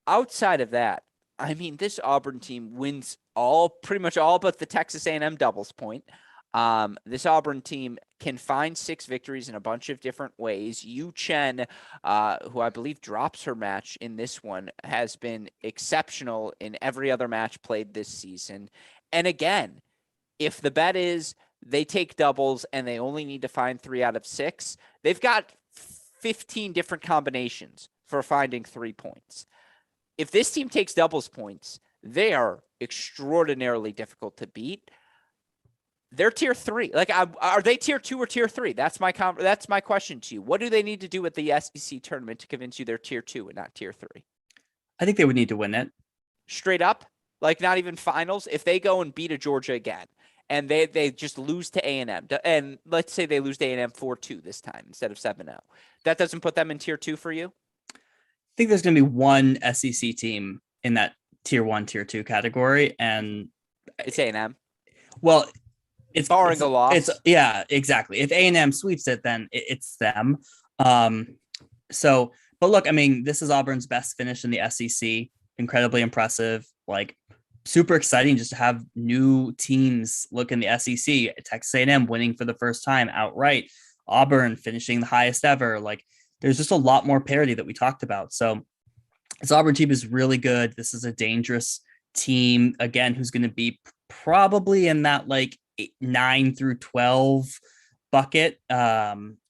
Outside of that, I mean, this Auburn team wins pretty much all but the Texas A&M doubles point. This Auburn team can find 6 victories in a bunch of different ways. Yu Chen, who I believe drops her match in this one, has been exceptional in every other match played this season. And again, if the bet is they take doubles and they only need to find 3 out of 6, they've got 15 different combinations for finding 3 points. If this team takes doubles points, they are extraordinarily difficult to beat. They're tier 3. Like, are they tier 2 or tier 3? That's my question to you. What do they need to do at the SEC tournament to convince you they're tier 2 and not tier 3? I think they would need to win it. Straight up? Like, not even finals? If they go and beat a Georgia again, and they just lose to A&M, and let's say they lose to A&M 4-2 this time instead of 7-0, that doesn't put them in tier 2 for you? I think there's going to be one SEC team in that tier 1, tier 2 category, and it's A&M. Well, it's barring a loss. Yeah, exactly. If A&M sweeps it, then it's them. So, but look, I mean, this is Auburn's best finish in the SEC. Incredibly impressive. Like, super exciting just to have new teams look in the SEC. Texas A&M winning for the first time outright. Auburn finishing the highest ever. Like, there's just a lot more parity that we talked about. So this Auburn team is really good. This is a dangerous team, again, who's going to be probably in that like 9 through 12 bucket,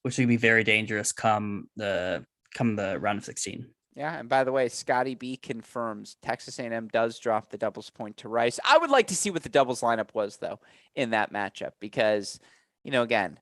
which would be very dangerous come the round of 16. Yeah, and by the way, Scotty B confirms Texas A&M does drop the doubles point to Rice. I would like to see what the doubles lineup was, though, in that matchup, because, again,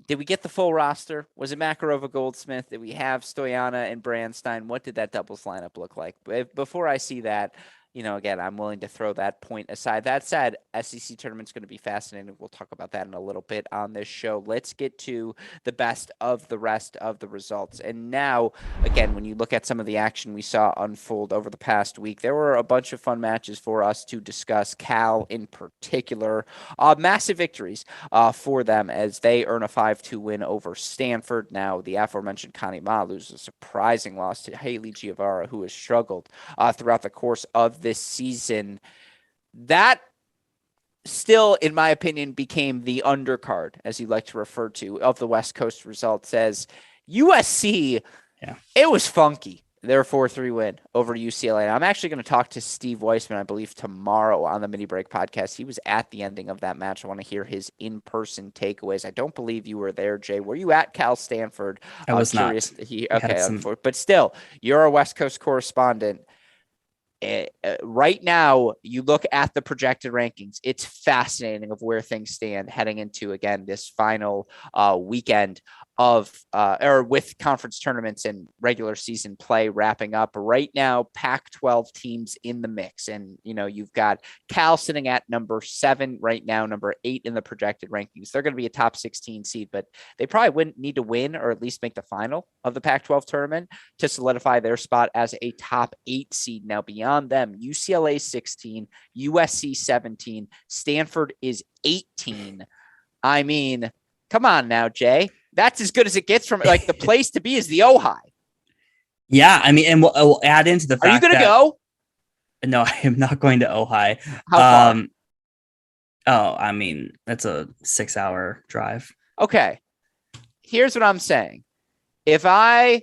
did we get the full roster? Was it Makarova, Goldsmith? Did we have Stoyana and Brandstein? What did that doubles lineup look like? Before I see that, again, I'm willing to throw that point aside. That said, SEC tournament's going to be fascinating. We'll talk about that in a little bit on this show. Let's get to the best of the rest of the results. And now, again, when you look at some of the action we saw unfold over the past week, there were a bunch of fun matches for us to discuss. Cal in particular, massive victories for them as they earn a 5-2 win over Stanford. Now, the aforementioned Connie Ma loses a surprising loss to Haley Giavara, who has struggled throughout the course of this season. That still, in my opinion, became the undercard, as you like to refer to, of the West Coast results, as USC, It was funky. Their 4-3 win over UCLA. And I'm actually going to talk to Steve Weissman, I believe, tomorrow on the Mini Break podcast. He was at the ending of that match. I want to hear his in-person takeaways. I don't believe you were there, Jay. Were you at Cal Stanford? I was not. But still, you're a West Coast correspondent. Right now, you look at the projected rankings. It's fascinating of where things stand heading into, again, this final weekend of or with conference tournaments and regular season play wrapping up. Right now, Pac-12 teams in the mix. And, you've got Cal sitting at number 7 right now, number 8 in the projected rankings. They're going to be a top 16 seed, but they probably wouldn't need to win or at least make the final of the Pac-12 tournament to solidify their spot as a top 8 seed. Now, beyond them, UCLA 16, USC 17, Stanford is 18. I mean, come on now, Jay. That's as good as it gets from, like, the place to be is the Ojai. Yeah, I mean, and we'll add into the fact. Are you going to go? No, I am not going to Ojai. How far? Oh, I mean, that's a 6-hour drive. Okay. Here's what I'm saying. I'm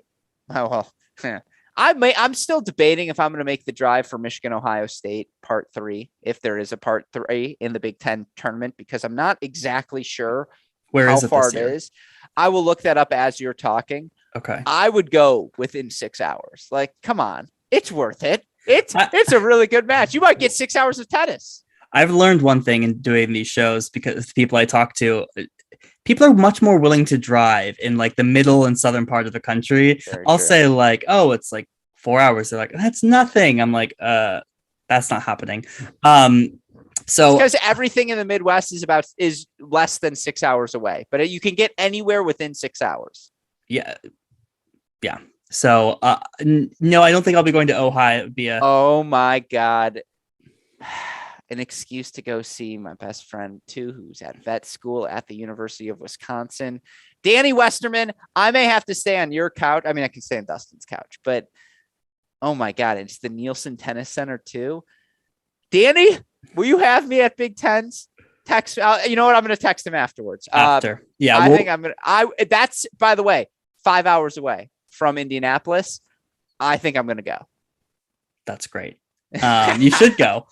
still debating if I'm going to make the drive for Michigan, Ohio State part 3, if there is a part 3 in the Big Ten tournament, because I'm not exactly sure how far it is. I will look that up as you're talking. Okay. I would go within 6 hours. Like, come on. It's worth it. It's a really good match. You might get 6 hours of tennis. I've learned one thing in doing these shows, because the people I talk to, people are much more willing to drive in like the middle and southern part of the country. I'll say like, oh, it's like 4 hours. They're like, that's nothing. I'm like, that's not happening. So because everything in the Midwest is less than 6 hours away, but you can get anywhere within 6 hours. Yeah. So no, I don't think I'll be going to Ojai. It would be oh my God. An excuse to go see my best friend too, who's at vet school at the University of Wisconsin. Danny Westerman, I may have to stay on your couch. I mean, I can stay on Dustin's couch, but oh my God, it's the Nielsen Tennis Center too. Danny, will you have me at Big Ten's? Text. You know what? I'm going to text him afterwards. After. Yeah. I think I'm going to, that's, by the way, 5 hours away from Indianapolis. I think I'm going to go. That's great. You should go.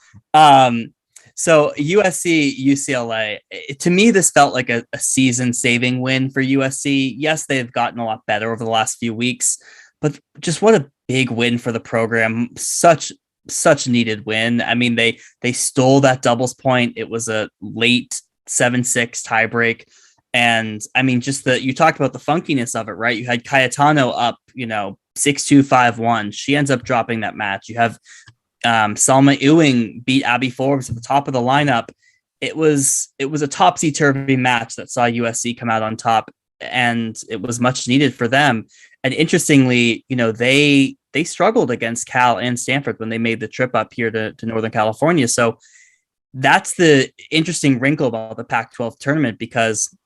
So USC, UCLA, to me, this felt like a season-saving win for USC. Yes, they've gotten a lot better over the last few weeks, but just what a big win for the program. Such needed win. I mean, they stole that doubles point. It was a late 7-6 tiebreak. And I mean, you talked about the funkiness of it, right? You had Cayetano up, 6-2, 5-1. She ends up dropping that match. You have Salma Ewing beat Abby Forbes at the top of the lineup. It was a topsy-turvy match that saw USC come out on top, and it was much needed for them. And interestingly, they struggled against Cal and Stanford when they made the trip up here to Northern California. So that's the interesting wrinkle about the Pac-12 tournament, because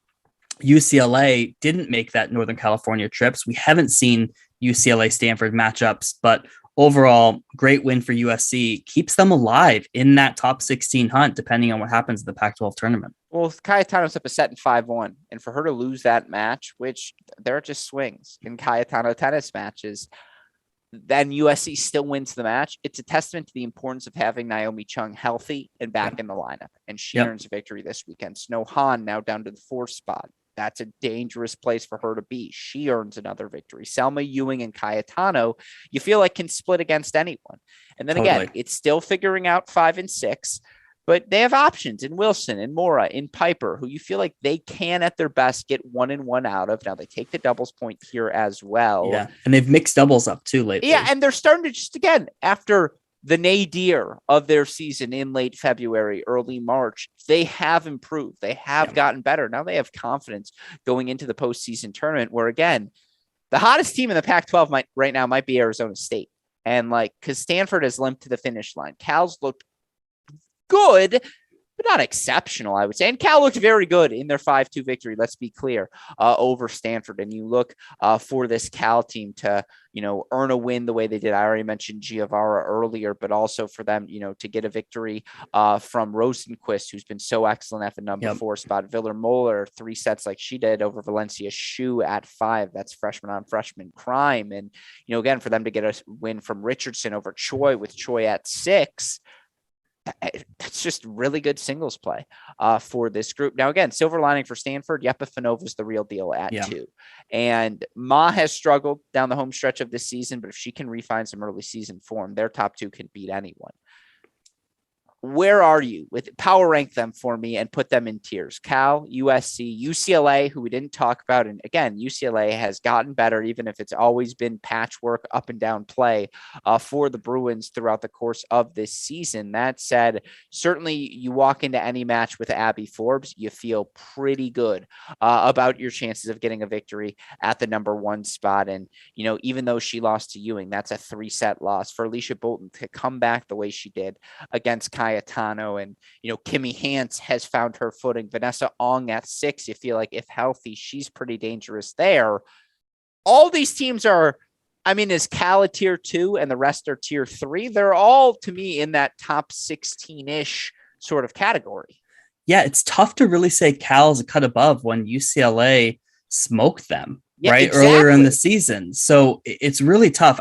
UCLA didn't make that Northern California trips. We haven't seen UCLA Stanford matchups, but overall, great win for USC. Keeps them alive in that top 16 hunt, depending on what happens in the Pac-12 tournament. Well, Cayetano's up a set in 5-1, and for her to lose that match, which there are just swings in Cayetano tennis matches, then USC still wins the match. It's a testament to the importance of having Naomi Chung healthy and back in the lineup, and she earns a victory this weekend. Snow Han now down to the 4th spot. That's a dangerous place for her to be. She earns another victory. Selma Ewing and Cayetano, you feel like can split against anyone. And then again, it's still figuring out 5 and 6, but they have options in Wilson and Mora, in Piper, who you feel like they can at their best get 1 and 1 out of. Now they take the doubles point here as well. Yeah. And they've mixed doubles up too lately. Yeah. And they're starting to just, again, after the nadir of their season in late February, early March, they have improved. They have gotten better. Now they have confidence going into the postseason tournament, where again, the hottest team in the Pac-12 right now might be Arizona State. And because Stanford has limped to the finish line. Cal's looked good, but not exceptional, I would say. And Cal looked very good in their 5-2 victory, let's be clear, over Stanford. And you look for this Cal team to, earn a win the way they did. I already mentioned Giavara earlier, but also for them, to get a victory from Rosenquist, who's been so excellent at the number 4 spot. Viller Moeller, 3 sets like she did over Valencia Shu at 5. That's freshman on freshman crime. And, again, for them to get a win from Richardson over Choi, with Choi at 6. That's just really good singles play for this group. Now, again, silver lining for Stanford, Yepa Fanova is the real deal at 2. And Ma has struggled down the home stretch of this season, but if she can refine some early season form, their top 2 can beat anyone. Where are you with power rank them for me and put them in tiers? Cal, USC, UCLA, who we didn't talk about. And again, UCLA has gotten better, even if it's always been patchwork up and down play for the Bruins throughout the course of this season. That said, certainly you walk into any match with Abby Forbes, you feel pretty good about your chances of getting a victory at the number 1 spot. And, even though she lost to Ewing, that's a 3-set loss. For Alicia Bolton to come back the way she did against Cayetano, and Kimmy Hance has found her footing. Vanessa Ong at 6, you feel like if healthy, she's pretty dangerous there. All these teams are, is Cal a tier 2 and the rest are tier 3? They're all, to me, in that top 16-ish sort of category. Yeah, it's tough to really say Cal's a cut above when UCLA smoked them earlier in the season. So it's really tough.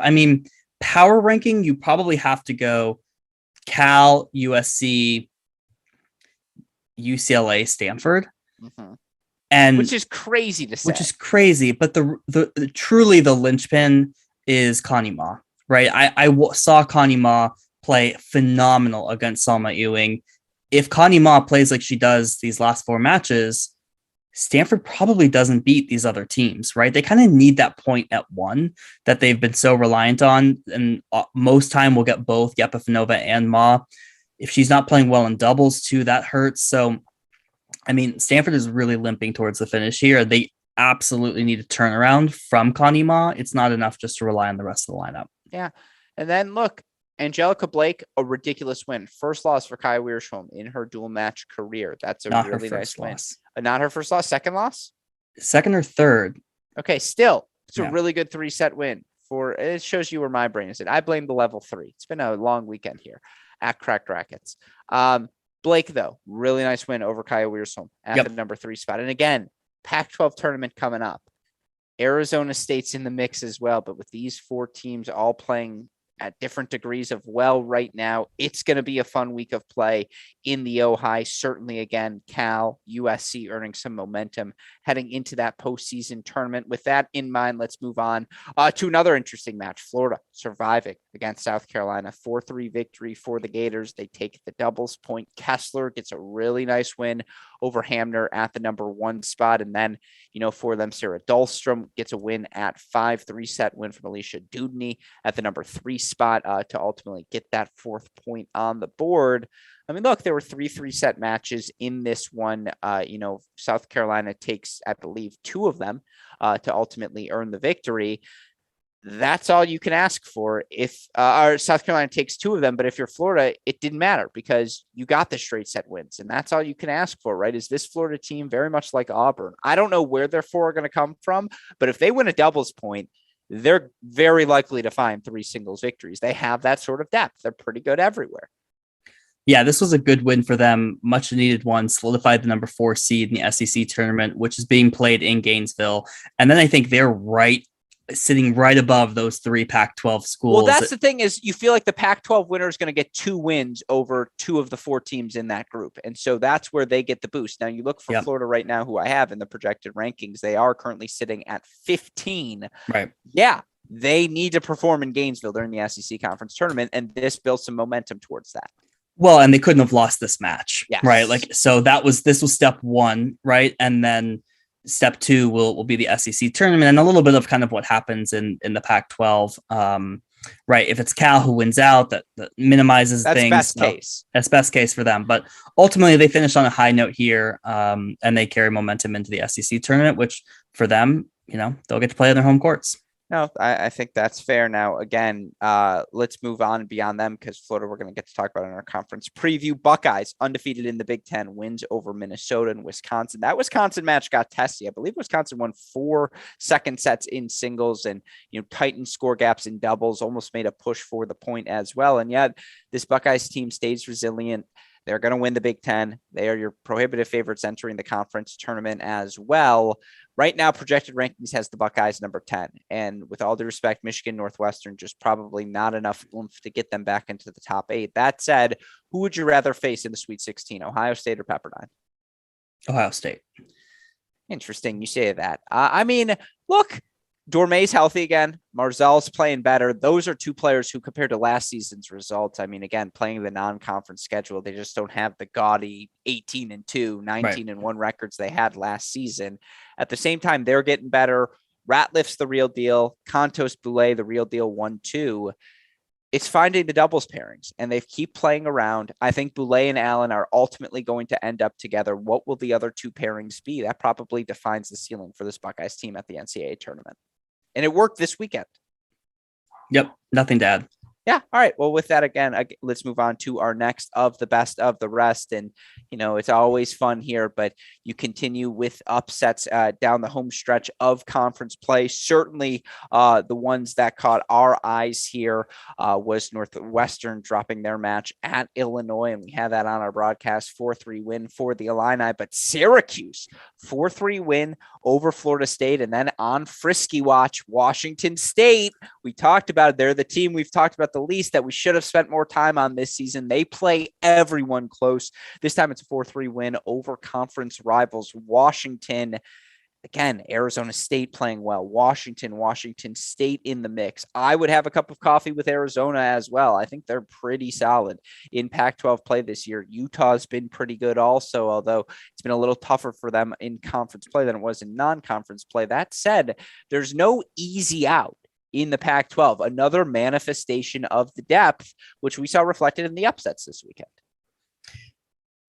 Power ranking, you probably have to go Cal, USC, UCLA, Stanford, and which is crazy to say. But the truly the linchpin is Connie Ma, right? I saw Connie Ma play phenomenal against Salma Ewing. If Connie Ma plays like she does these last 4 matches, Stanford probably doesn't beat these other teams, right? They kind of need that point at 1 that they've been so reliant on. And most time we'll get both Yepa Fanova and Ma. If she's not playing well in doubles too, that hurts. So, I mean, Stanford is really limping towards the finish here. They absolutely need to turn around from Connie Ma. It's not enough just to rely on the rest of the lineup. Yeah. And then look, Angelica Blake, a ridiculous win. First loss for Kaya Wiersholm in her dual match career. That's a Not really nice win. loss. Not her first loss, second loss? Second or third. Okay, still, it's a Yeah. really good 3-set win. It shows you where my brain is at. I blame the level 3. It's been a long weekend here at Cracked Racquets. Blake, though, really nice win over Kaya Wiersholm at the number 3 spot. And again, Pac-12 tournament coming up. Arizona State's in the mix as well, but with these 4 teams all playing at different degrees of well right now, it's going to be a fun week of play in the Ojai. Certainly, again, Cal, USC earning some momentum heading into that postseason tournament. With that in mind, let's move on to another interesting match. Florida surviving against South Carolina. 4-3 victory for the Gators. They take the doubles point. Kessler gets a really nice win over Hamner at the number 1 spot. And then, for them, Sarah Dahlstrom gets a win at 5, 3-set win from Alicia Dudney at the number 3 spot to ultimately get that 4th point on the board. I mean, look, there were 3 3-set matches in this one. South Carolina takes, I believe, 2 of them to ultimately earn the victory. That's all you can ask for. If South Carolina takes 2 of them, but if you're Florida, it didn't matter because you got the straight set wins, and that's all you can ask for, right? Is this Florida team very much like Auburn? I don't know where their 4 are going to come from, but if they win a doubles point, they're very likely to find 3 singles victories. They have that sort of depth. They're pretty good everywhere. Yeah, this was a good win for them. Much needed one, solidified the number 4 seed in the SEC tournament, which is being played in Gainesville. And then I think they're sitting right above those 3 Pac-12 schools. Well, that's the thing is you feel like the Pac-12 winner is going to get 2 wins over 2 of the 4 teams in that group. And so that's where they get the boost. Now you look for Florida right now, who I have in the projected rankings. They are currently sitting at 15. Right. Yeah. They need to perform in Gainesville during the SEC conference tournament. And this builds some momentum towards that. Well, and they couldn't have lost this match. Yes. Right. So this was step 1. Right. And then step 2 will be the SEC tournament and a little bit of kind of what happens in the Pac-12. Right. If it's Cal who wins out, that minimizes things. That's best case. That's best case for them. But ultimately they finish on a high note here and they carry momentum into the SEC tournament, which for them, they'll get to play on their home courts. No, I think that's fair. Now, again, let's move on beyond them because Florida, we're going to get to talk about in our conference preview. Buckeyes, undefeated in the Big Ten, wins over Minnesota and Wisconsin. That Wisconsin match got testy. I believe Wisconsin won 4 second sets in singles and, tightened score gaps in doubles, almost made a push for the point as well. And yet this Buckeyes team stays resilient. They're going to win the Big Ten. They are your prohibitive favorites entering the conference tournament as well. Right now, projected rankings has the Buckeyes number 10. And with all due respect, Michigan Northwestern just probably not enough oomph to get them back into the top 8. That said, who would you rather face in the Sweet 16, Ohio State or Pepperdine? Ohio State. Interesting you say that. I mean, look, Dorme's healthy again. Marzell's playing better. Those are 2 players who, compared to last season's results, I mean, again, playing the non-conference schedule, they just don't have the gaudy 18-2, 19-1 records they had last season. At the same time, they're getting better. Ratliff's the real deal. Contos Boulay, the real deal, 1-2. It's finding the doubles pairings, and they keep playing around. I think Boulay and Allen are ultimately going to end up together. What will the other 2 pairings be? That probably defines the ceiling for this Buckeyes team at the NCAA tournament. And it worked this weekend. Yep. Nothing to add. Yeah. All right. Well, with that, again, let's move on to our next of the best of the rest. And, it's always fun here, but you continue with upsets down the home stretch of conference play. Certainly the ones that caught our eyes here was Northwestern dropping their match at Illinois. And we have that on our broadcast, 4-3 win for the Illini, but Syracuse 4-3 win over Florida State. And then on Frisky watch, Washington State. We talked about it. They're the team we've talked about the least that we should have spent more time on this season. They play everyone close. This time it's a 4-3 win over conference rivals Washington. Again, Arizona State playing well. Washington State in the mix. I would have a cup of coffee with Arizona as well. I think they're pretty solid in Pac-12 play this year. Utah's been pretty good also, although it's been a little tougher for them in conference play than it was in non-conference play. That said, there's no easy out in the Pac-12, another manifestation of the depth, which we saw reflected in the upsets this weekend.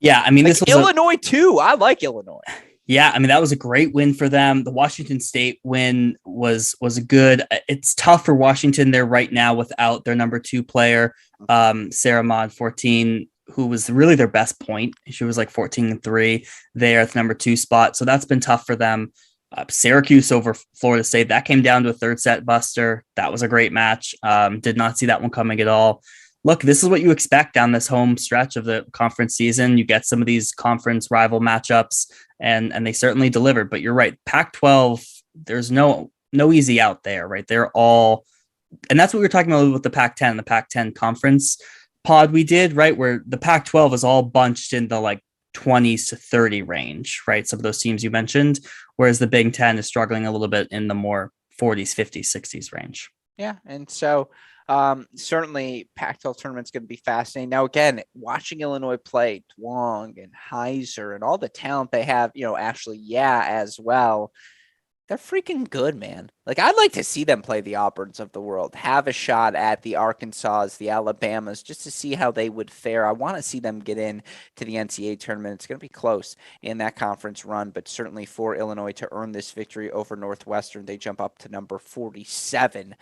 Yeah, I mean, Like this was Illinois too. I like Illinois. Yeah, I mean that was a great win for them. The Washington State win was good. It's tough for Washington there right now without their number 2 player, Sarah Maud 14, who was really their best point. She was like 14-3 there at the number 2 spot. So that's been tough for them. Syracuse over Florida State, that came down to a third set buster. That was a great match. Did not see that one coming at all. Look, this is what you expect down this home stretch of the conference season. You get some of these conference rival matchups, and they certainly delivered. But you're right, Pac-12, there's no easy out there, right? They're all, and that's what we were talking about with the Pac-10, the Pac-10 conference pod we did, right? Where the Pac-12 is all bunched in the like 20s to 30 range, right? Some of those teams you mentioned, whereas the Big Ten is struggling a little bit in the more 40s, 50s, 60s range. Yeah, and so certainly Pac-12 tournament's going to be fascinating. Now, again, watching Illinois play Duong and Heiser and all the talent they have, actually, as well. They're freaking good, man. Like, I'd like to see them play the Auburns of the world, have a shot at the Arkansas, the Alabamas, just to see how they would fare. I want to see them get in to the NCAA tournament. It's going to be close in that conference run, but certainly for Illinois to earn this victory over Northwestern, they jump up to number 47.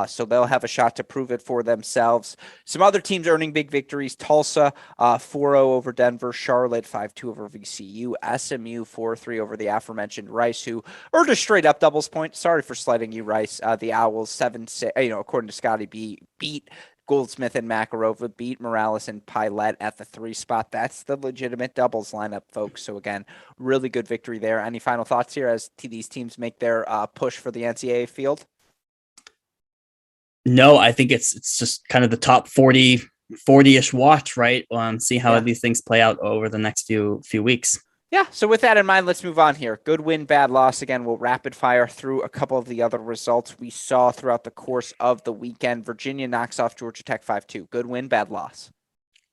So they'll have a shot to prove it for themselves. Some other teams earning big victories: Tulsa 4-0 over Denver, Charlotte 5-2 over VCU, SMU 4-3 over the aforementioned Rice, who earned a straight up doubles point. Sorry for slighting you, Rice. The Owls 7-6, according to Scotty B, beat Goldsmith and Makarova, beat Morales and Pilette at the 3 spot. That's the legitimate doubles lineup, folks. So again, really good victory there. Any final thoughts here as these teams make their push for the NCAA field? No, I think it's just kind of the top 40-ish watch, right? See how these things play out over the next few weeks. Yeah, so with that in mind, let's move on here. Good win, bad loss. Again, we'll rapid fire through a couple of the other results we saw throughout the course of the weekend. Virginia knocks off Georgia Tech 5-2. Good win, bad loss.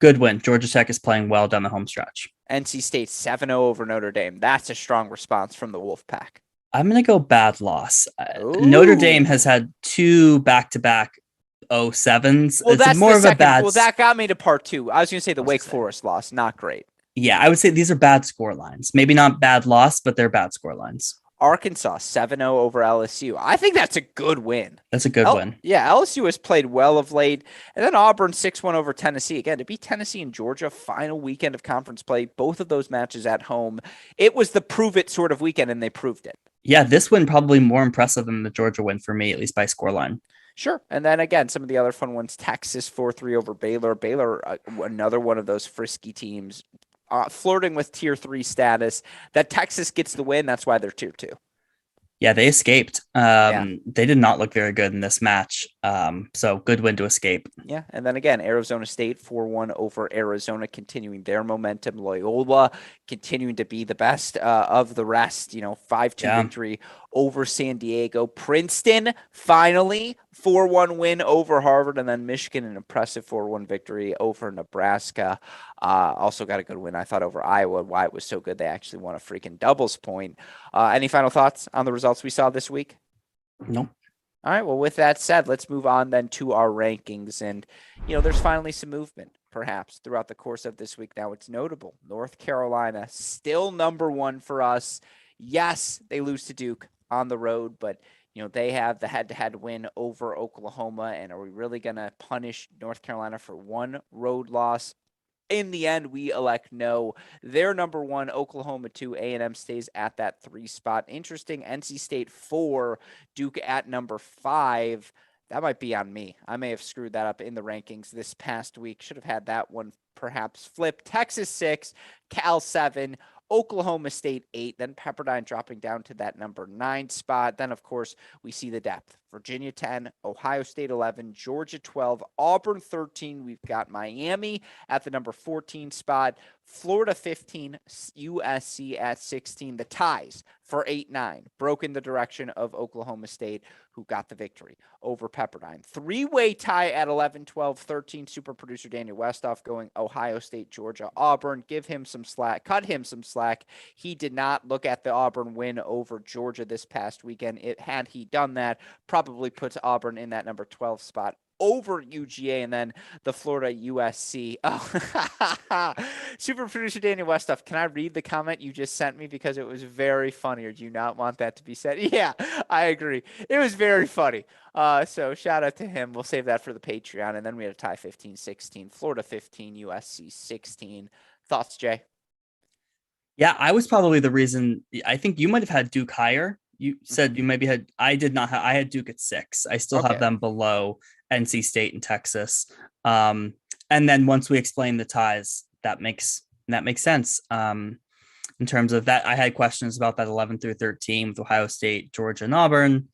Good win. Georgia Tech is playing well down the home stretch. NC State 7-0 over Notre Dame. That's a strong response from the Wolfpack. I'm going to go bad loss. Notre Dame has had 2 back-to-back 0-7s. Well, it's more of a bad. Well, that got me to part 2. I was going to say the Wake Forest loss. Not great. Yeah, I would say these are bad score lines. Maybe not bad loss, but they're bad score lines. Arkansas 7-0 over LSU. I think that's a good win. That's a good win. Yeah, LSU has played well of late. And then Auburn 6-1 over Tennessee. Again, to beat Tennessee and Georgia, final weekend of conference play, both of those matches at home. It was the prove it sort of weekend, and they proved it. Yeah, this win probably more impressive than the Georgia win for me, at least by scoreline. Sure. And then again, some of the other fun ones: Texas 4-3 over Baylor. Baylor, another one of those frisky teams, flirting with tier 3 status. That Texas gets the win. That's why they're tier 2. Yeah, they escaped. They did not look very good in this match. So good win to escape. Yeah. And then again, Arizona State 4-1 over Arizona, continuing their momentum. Loyola continuing to be the best of the rest. 5-2 victory over San Diego. Princeton finally 4-1 win over Harvard, and then Michigan an impressive 4-1 victory over Nebraska. Also got a good win, I thought, over Iowa. Why it was so good, they actually won a freaking doubles point. Any final thoughts on the results we saw this week? No. All right, well, with that said, let's move on then to our rankings. And, there's finally some movement, perhaps, throughout the course of this week. Now, it's notable. North Carolina still number 1 for us. Yes, they lose to Duke on the road, but they have the head-to-head win over Oklahoma. And are we really going to punish North Carolina for one road loss? In the end, we elect no. They're number 1, Oklahoma 2, A&M stays at that 3 spot. Interesting, NC State 4, Duke at number 5. That might be on me. I may have screwed that up in the rankings this past week. Should have had that one perhaps flipped. Texas 6, Cal 7, Oklahoma State 8, then Pepperdine dropping down to that number 9 spot. Then, of course, we see the depth. Virginia 10, Ohio State 11, Georgia 12, Auburn 13. We've got Miami at the number 14 spot, Florida 15, USC at 16. The ties for 8-9 broke in the direction of Oklahoma State, who got the victory over Pepperdine. 3-way tie at 11, 12, 13. Super producer Daniel Westoff going Ohio State, Georgia, Auburn. Give him some slack, cut him some slack. He did not look at the Auburn win over Georgia this past weekend. Had he done that, probably puts Auburn in that number 12 spot over UGA, and then the Florida USC. Oh, super producer Daniel Westoff, can I read the comment you just sent me because it was very funny, or do you not want that to be said? Yeah, I agree. It was very funny. So shout out to him. We'll save that for the Patreon, and then we had a tie 15-16, Florida 15, USC 16. Thoughts, Jay? Yeah, I was probably the reason. I think you might have had Duke higher. You Mhm. said you maybe had. I did not have. I had Duke at 6. I still have Okay. them below NC State and Texas. Um, and then once we explain the ties, that makes sense. In terms of that, I had questions about that 11 through 13 with Ohio State, Georgia, and Auburn.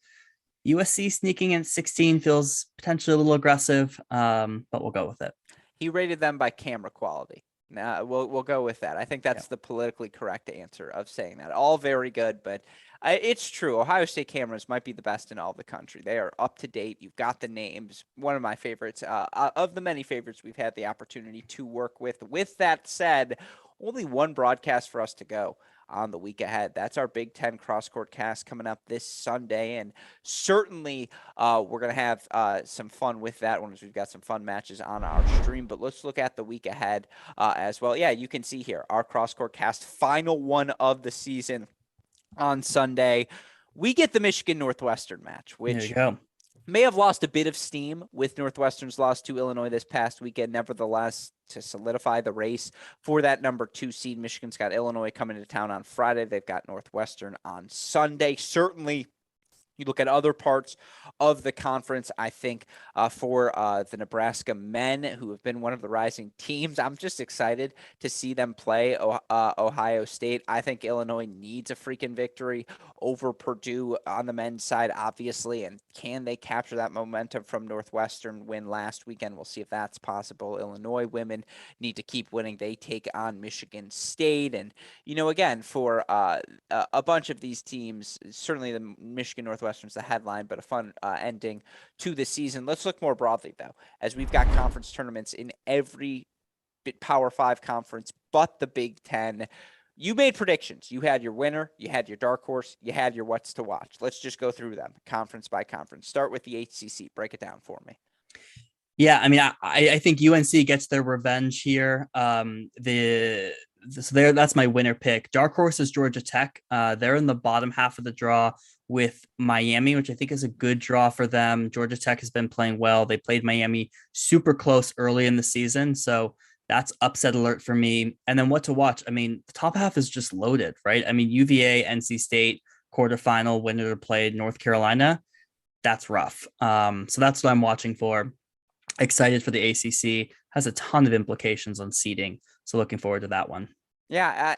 USC sneaking in 16 feels potentially a little aggressive, but we'll go with it. He rated them by camera quality. Nah, we'll go with that. I think Yeah. that's the politically correct answer of saying that. All very good, but it's true. Ohio State cameras might be the best in all the country. They are up to date. You've got the names. One of my favorites, of the many favorites we've had the opportunity to work with. With that said, only one broadcast for us to go on the week ahead. That's our Big Ten cross court cast coming up this Sunday, and certainly we're going to have some fun with that one as we've got some fun matches on our stream. But let's look at the week ahead as well. Yeah, you can see here our cross court cast, final one of the season on Sunday. We get the Michigan Northwestern match, There you which go. may have lost a bit of steam with Northwestern's loss to Illinois this past weekend. Nevertheless, to solidify the race for that number 2 seed, Michigan's got Illinois coming to town on Friday. They've got Northwestern on Sunday. Certainly, you look at other parts of the conference, I think, for the Nebraska men, who have been one of the rising teams. I'm just excited to see them play Ohio State. I think Illinois needs a freaking victory over Purdue on the men's side, obviously. And can they capture that momentum from Northwestern win last weekend? We'll see if that's possible. Illinois women need to keep winning. They take on Michigan State. And, again, for a bunch of these teams, certainly the Michigan Northwestern's the headline, but a fun ending to the season. Let's look more broadly, though, as we've got conference tournaments in every Power 5 conference but the Big Ten. You made predictions. You had your winner, you had your dark horse, you had your what's to watch. Let's just go through them conference by conference. Start with the HCC. Break it down for me. Yeah, I mean, I think UNC gets their revenge here. So that's my winner pick. Dark horse is Georgia Tech. They're in the bottom half of the draw with Miami, which I think is a good draw for them. Georgia Tech has been playing well. They played Miami super close early in the season, so that's upset alert for me. And then what to watch? I mean, the top half is just loaded, right? I mean, UVA, NC State quarterfinal winner to play North Carolina. That's rough. So that's what I'm watching for. Excited for the ACC. Has a ton of implications on seeding. So looking forward to that one. Yeah.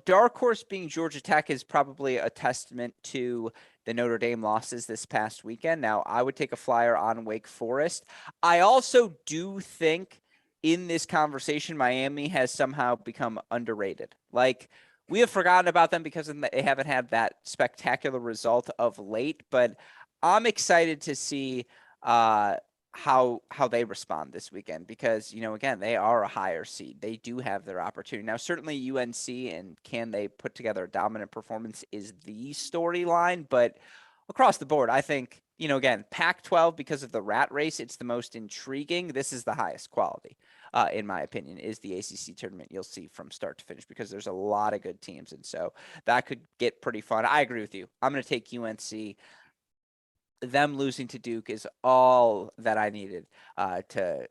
Dark horse being Georgia Tech is probably a testament to the Notre Dame losses this past weekend. Now, I would take a flyer on Wake Forest. I also do think in this conversation, Miami has somehow become underrated. Like, we have forgotten about them because they haven't had that spectacular result of late, but I'm excited to see how they respond this weekend because, again, they are a higher seed. They do have their opportunity. Now, certainly UNC and can they put together a dominant performance is the storyline, but across the board, I think, again, Pac-12, because of the rat race, it's the most intriguing. This is the highest quality, in my opinion, is the ACC tournament you'll see from start to finish because there's a lot of good teams. And so that could get pretty fun. I agree with you. I'm going to take UNC. Them losing to Duke is all that I needed to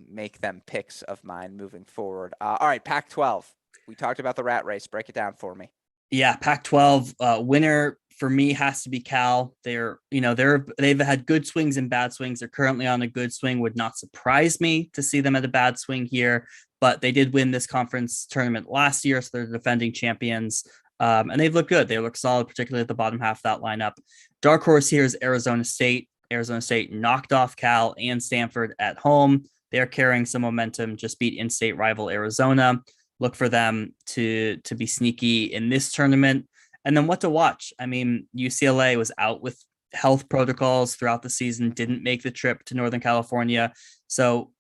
make them picks of mine moving forward. All right, Pac-12. We talked about the rat race. Break it down for me. Yeah, Pac-12 winner for me has to be Cal. They've had good swings and bad swings. They're currently on a good swing. Would not surprise me to see them at a bad swing here, but they did win this conference tournament last year, so they're defending champions. And they've looked good. They look solid, particularly at the bottom half of that lineup. Dark horse here is Arizona State. Arizona State knocked off Cal and Stanford at home. They're carrying some momentum, just beat in-state rival Arizona. Look for them to be sneaky in this tournament. And then what to watch? I mean, UCLA was out with health protocols throughout the season, didn't make the trip to Northern California. So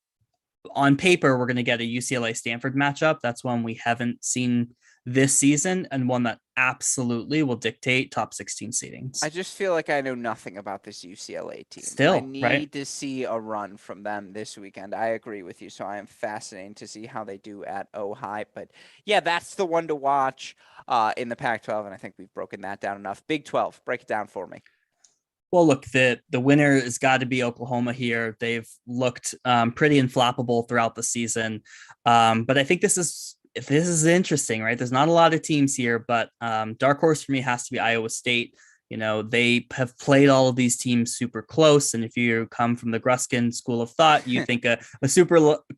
on paper, we're going to get a UCLA Stanford matchup. That's one we haven't seen this season and one that absolutely will dictate top 16 seedings. I just feel like I know nothing about this UCLA team. I Still, right? need to see a run from them this weekend. I agree with you. So I am fascinated to see how they do at Ohio. But yeah, that's the one to watch in the Pac-12. And I think we've broken that down enough. Big 12, break it down for me. Well, look, the winner has got to be Oklahoma here. They've looked pretty inflappable throughout the season, but I think this is interesting, right? There's not a lot of teams here, but dark horse for me has to be Iowa State. You know, they have played all of these teams super close, and if you come from the Gruskin school of thought, you think a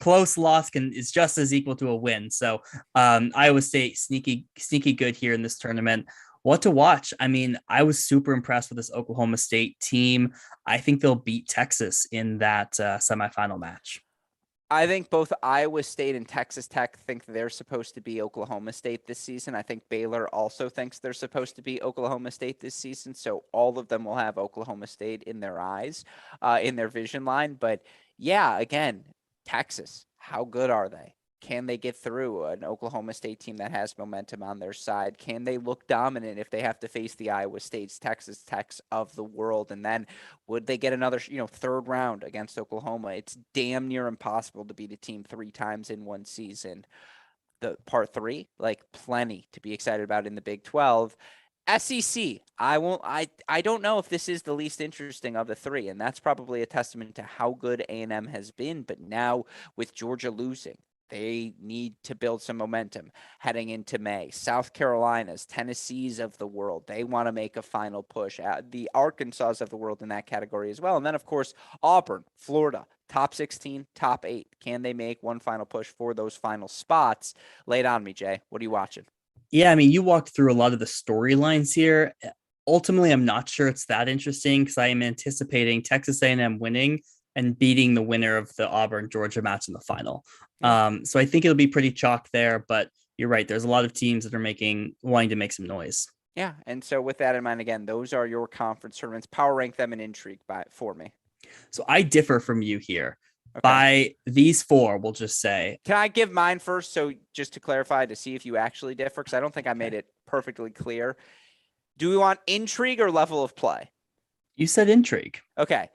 close loss is just as equal to a win. So Iowa State sneaky good here in this tournament. What to watch? I mean, I was super impressed with this Oklahoma State team. I think they'll beat Texas in that semifinal match. I think both Iowa State and Texas Tech think they're supposed to be Oklahoma State this season. I think Baylor also thinks they're supposed to be Oklahoma State this season. So all of them will have Oklahoma State in their eyes, in their vision line. But yeah, again, Texas, how good are they? Can they get through an Oklahoma State team that has momentum on their side? Can they look dominant if they have to face the Iowa States, Texas Techs of the world? And then would they get another, third round against Oklahoma? It's damn near impossible to beat a team 3 times in one season. The part 3, like plenty to be excited about in the Big 12. SEC, I don't know if this is the least interesting of the 3, and that's probably a testament to how good A&M has been. But now with Georgia losing, they need to build some momentum heading into May. South Carolina's, Tennessee's of the world, they want to make a final push. The Arkansas of the world in that category as well. And then, of course, Auburn, Florida, top 16, top 8. Can they make one final push for those final spots? Lay it on me, Jay. What are you watching? Yeah, I mean, you walked through a lot of the storylines here. Ultimately, I'm not sure it's that interesting because I am anticipating Texas A&M winning and beating the winner of the Auburn-Georgia match in the final. So I think it'll be pretty chalk there, but you're right. There's a lot of teams that are wanting to make some noise. Yeah, and so with that in mind, again, those are your conference tournaments. Power rank them and intrigue for me. So I differ from you here. Okay. By these 4, we'll just say. Can I give mine first? So just to clarify, to see if you actually differ, because I don't think I made it perfectly clear. Do we want intrigue or level of play? You said intrigue. Okay.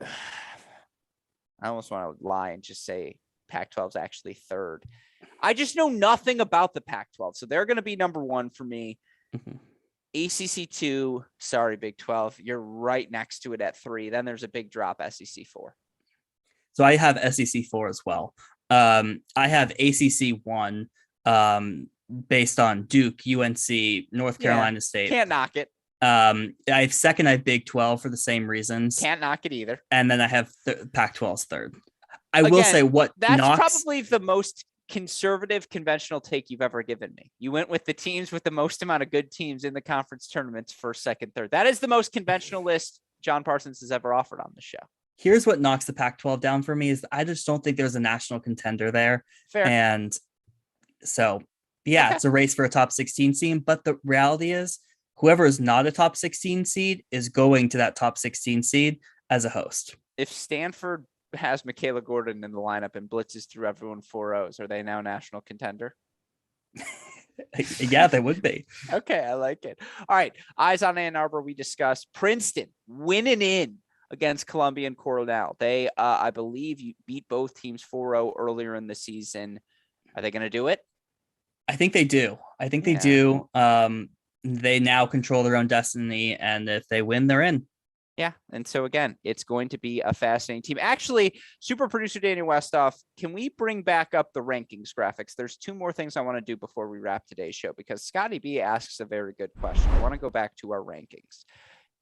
I almost want to lie and just say Pac-12 is actually 3rd. I just know nothing about the Pac-12, so they're going to be number 1 for me. Mm-hmm. ACC 2, sorry, Big 12. You're right next to it at 3. Then there's a big drop, SEC 4. So I have SEC 4 as well. I have ACC 1 based on Duke, UNC, North Carolina State. Can't knock it. I have second, I have Big 12 for the same reasons. Can't knock it either. And then I have Pac-12's 3rd. I will say that's probably the most conservative conventional take you've ever given me. You went with the teams with the most amount of good teams in the conference tournaments for 2nd, 3rd. That is the most conventional list John Parsons has ever offered on the show. Here's what knocks the Pac-12 down for me is I just don't think there's a national contender there. Fair. And so, yeah, It's a race for a top 16 seed. But the reality is whoever is not a top 16 seed is going to that top 16 seed as a host. If Stanford has Michaela Gordon in the lineup and blitzes through everyone 4-0s, are they now national contender? Yeah, they would be. Okay, I like it. All right, eyes on Ann Arbor. We discussed Princeton winning in against Columbia and Cornell. They, I believe, you beat both teams 4-0 earlier in the season. Are they going to do it? I think they do. They do. They now control their own destiny, and if they win, they're in. Yeah, and so again, it's going to be a fascinating team. Actually, super producer Daniel Westoff, can we bring back up the rankings graphics? There's 2 more things I want to do before we wrap today's show, because Scotty B asks a very good question. I want to go back to our rankings.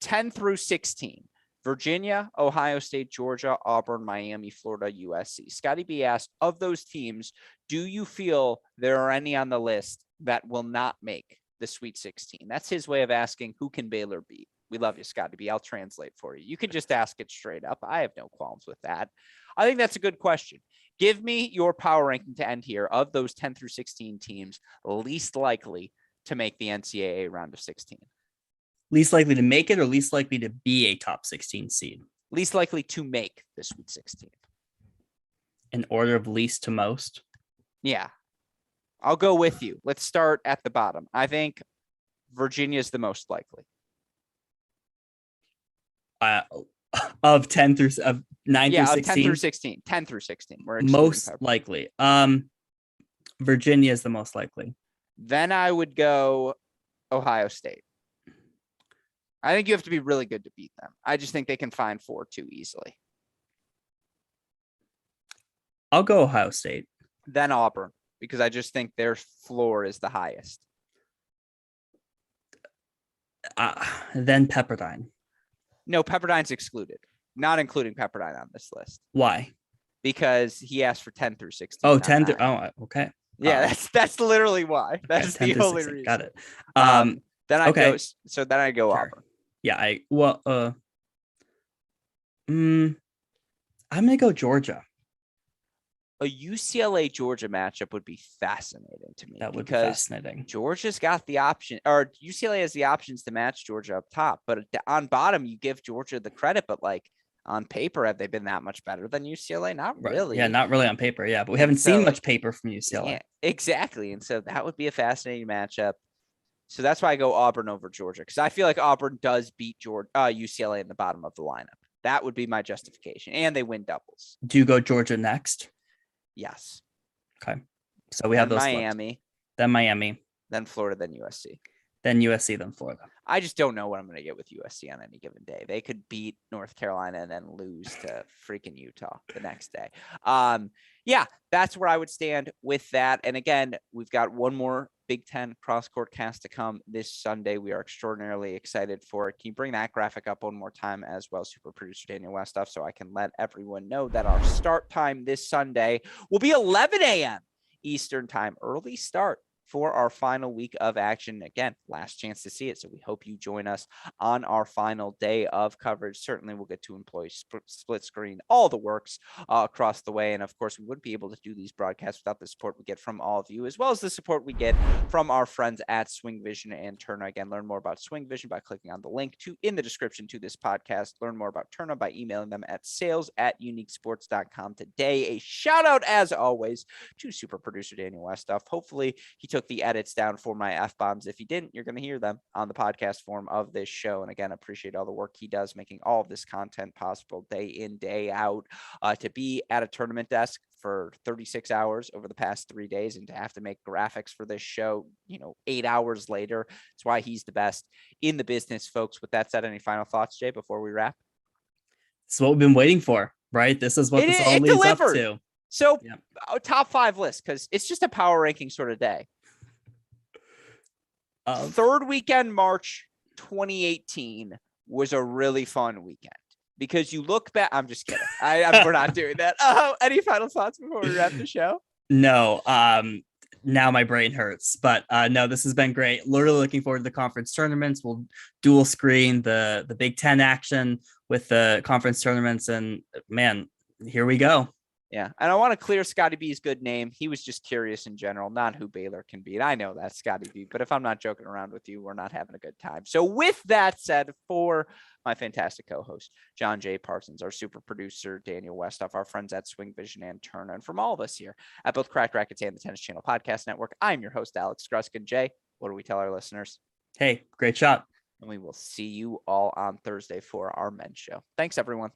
10 through 16. Virginia, Ohio State, Georgia, Auburn, Miami, Florida, USC. Scotty B asked, of those teams, do you feel there are any on the list that will not make the Sweet 16? That's his way of asking, who can Baylor beat? We love you, Scotty B. I'll translate for you. You can just ask it straight up. I have no qualms with that. I think that's a good question. Give me your power ranking to end here of those 10 through 16 teams least likely to make the NCAA round of 16. Least likely to make it or least likely to be a top 16 seed? Least likely to make the Sweet 16. In order of least to most? Yeah. I'll go with you. Let's start at the bottom. I think Virginia is the most likely. Of 10 through of 9 through 16. 10 through 16. 10 through 16. We're most Pepperdine. Likely. Virginia is the most likely. Then I would go Ohio State. I think you have to be really good to beat them. I just think they can find 4-2 easily. I'll go Ohio State. Then Auburn, because I just think their floor is the highest. Then Pepperdine. No, Pepperdine's excluded. Not including Pepperdine on this list. Why? Because he asked for 10 through 16. Oh, 10 through. Oh, okay. Yeah, that's literally why. That's the only 16. Reason. Got it. Then I go. So then I go Auburn. Yeah, I'm gonna go Georgia. A UCLA Georgia matchup would be fascinating to me. That would be fascinating. Georgia's got the option, or UCLA has the options to match Georgia up top, but on bottom you give Georgia the credit. But like on paper, have they been that much better than UCLA? Not really. Yeah, not really on paper. Yeah, but we haven't seen much paper from UCLA. Yeah, exactly. And so that would be a fascinating matchup. So that's why I go Auburn over Georgia, because I feel like Auburn does beat UCLA in the bottom of the lineup. That would be my justification. And they win doubles. Do you go Georgia next? Yes. Okay. So we have those Miami. Flipped. Then Miami. Then Florida, then USC. Then USC, then Florida. I just don't know what I'm going to get with USC on any given day. They could beat North Carolina and then lose to freaking Utah the next day. Yeah, that's where I would stand with that. And again, we've got one more Big Ten cross-court cast to come this Sunday. We are extraordinarily excited for it. Can you bring that graphic up one more time as well, super producer Daniel Westoff, so I can let everyone know that our start time this Sunday will be 11 a.m. Eastern time. Early start for our final week of action. Again, last chance to see it. So we hope you join us on our final day of coverage. Certainly we'll get to employ split screen, all the works across the way. And of course, we wouldn't be able to do these broadcasts without the support we get from all of you, as well as the support we get from our friends at SwingVision and Turner. Again, learn more about SwingVision by clicking on the link in the description to this podcast. Learn more about Turner by emailing them at sales@uniquesports.com today. A shout out, as always, to super producer Daniel Westoff. Hopefully he took the edits down for my F-bombs. If you didn't, you're going to hear them on the podcast form of this show. And again, appreciate all the work he does making all of this content possible day in, day out. To be at a tournament desk for 36 hours over the past 3 days and to have to make graphics for this show, 8 hours later. That's why he's the best in the business, folks. With that said, any final thoughts, Jay, before we wrap? This is what we've been waiting for, right? This is what this all leads up to. So top 5 list, because it's just a power ranking sort of day. Third weekend, March 2018 was a really fun weekend because you look back. I'm just kidding. We're not doing that. Any final thoughts before we wrap the show? No. Now my brain hurts, but no, this has been great. Really looking forward to the conference tournaments. We'll dual screen the Big Ten action with the conference tournaments, and man, here we go. Yeah, and I want to clear Scotty B's good name. He was just curious in general, not who Baylor can beat. I know that's Scotty B, but if I'm not joking around with you, we're not having a good time. So with that said, for my fantastic co-host, John J. Parsons, our super producer, Daniel Westoff, our friends at SwingVision and Turner, and from all of us here at both Cracked Racquets and the Tennis Channel Podcast Network, I'm your host, Alex Gruskin. Jay, what do we tell our listeners? Hey, great shot. And we will see you all on Thursday for our men's show. Thanks, everyone.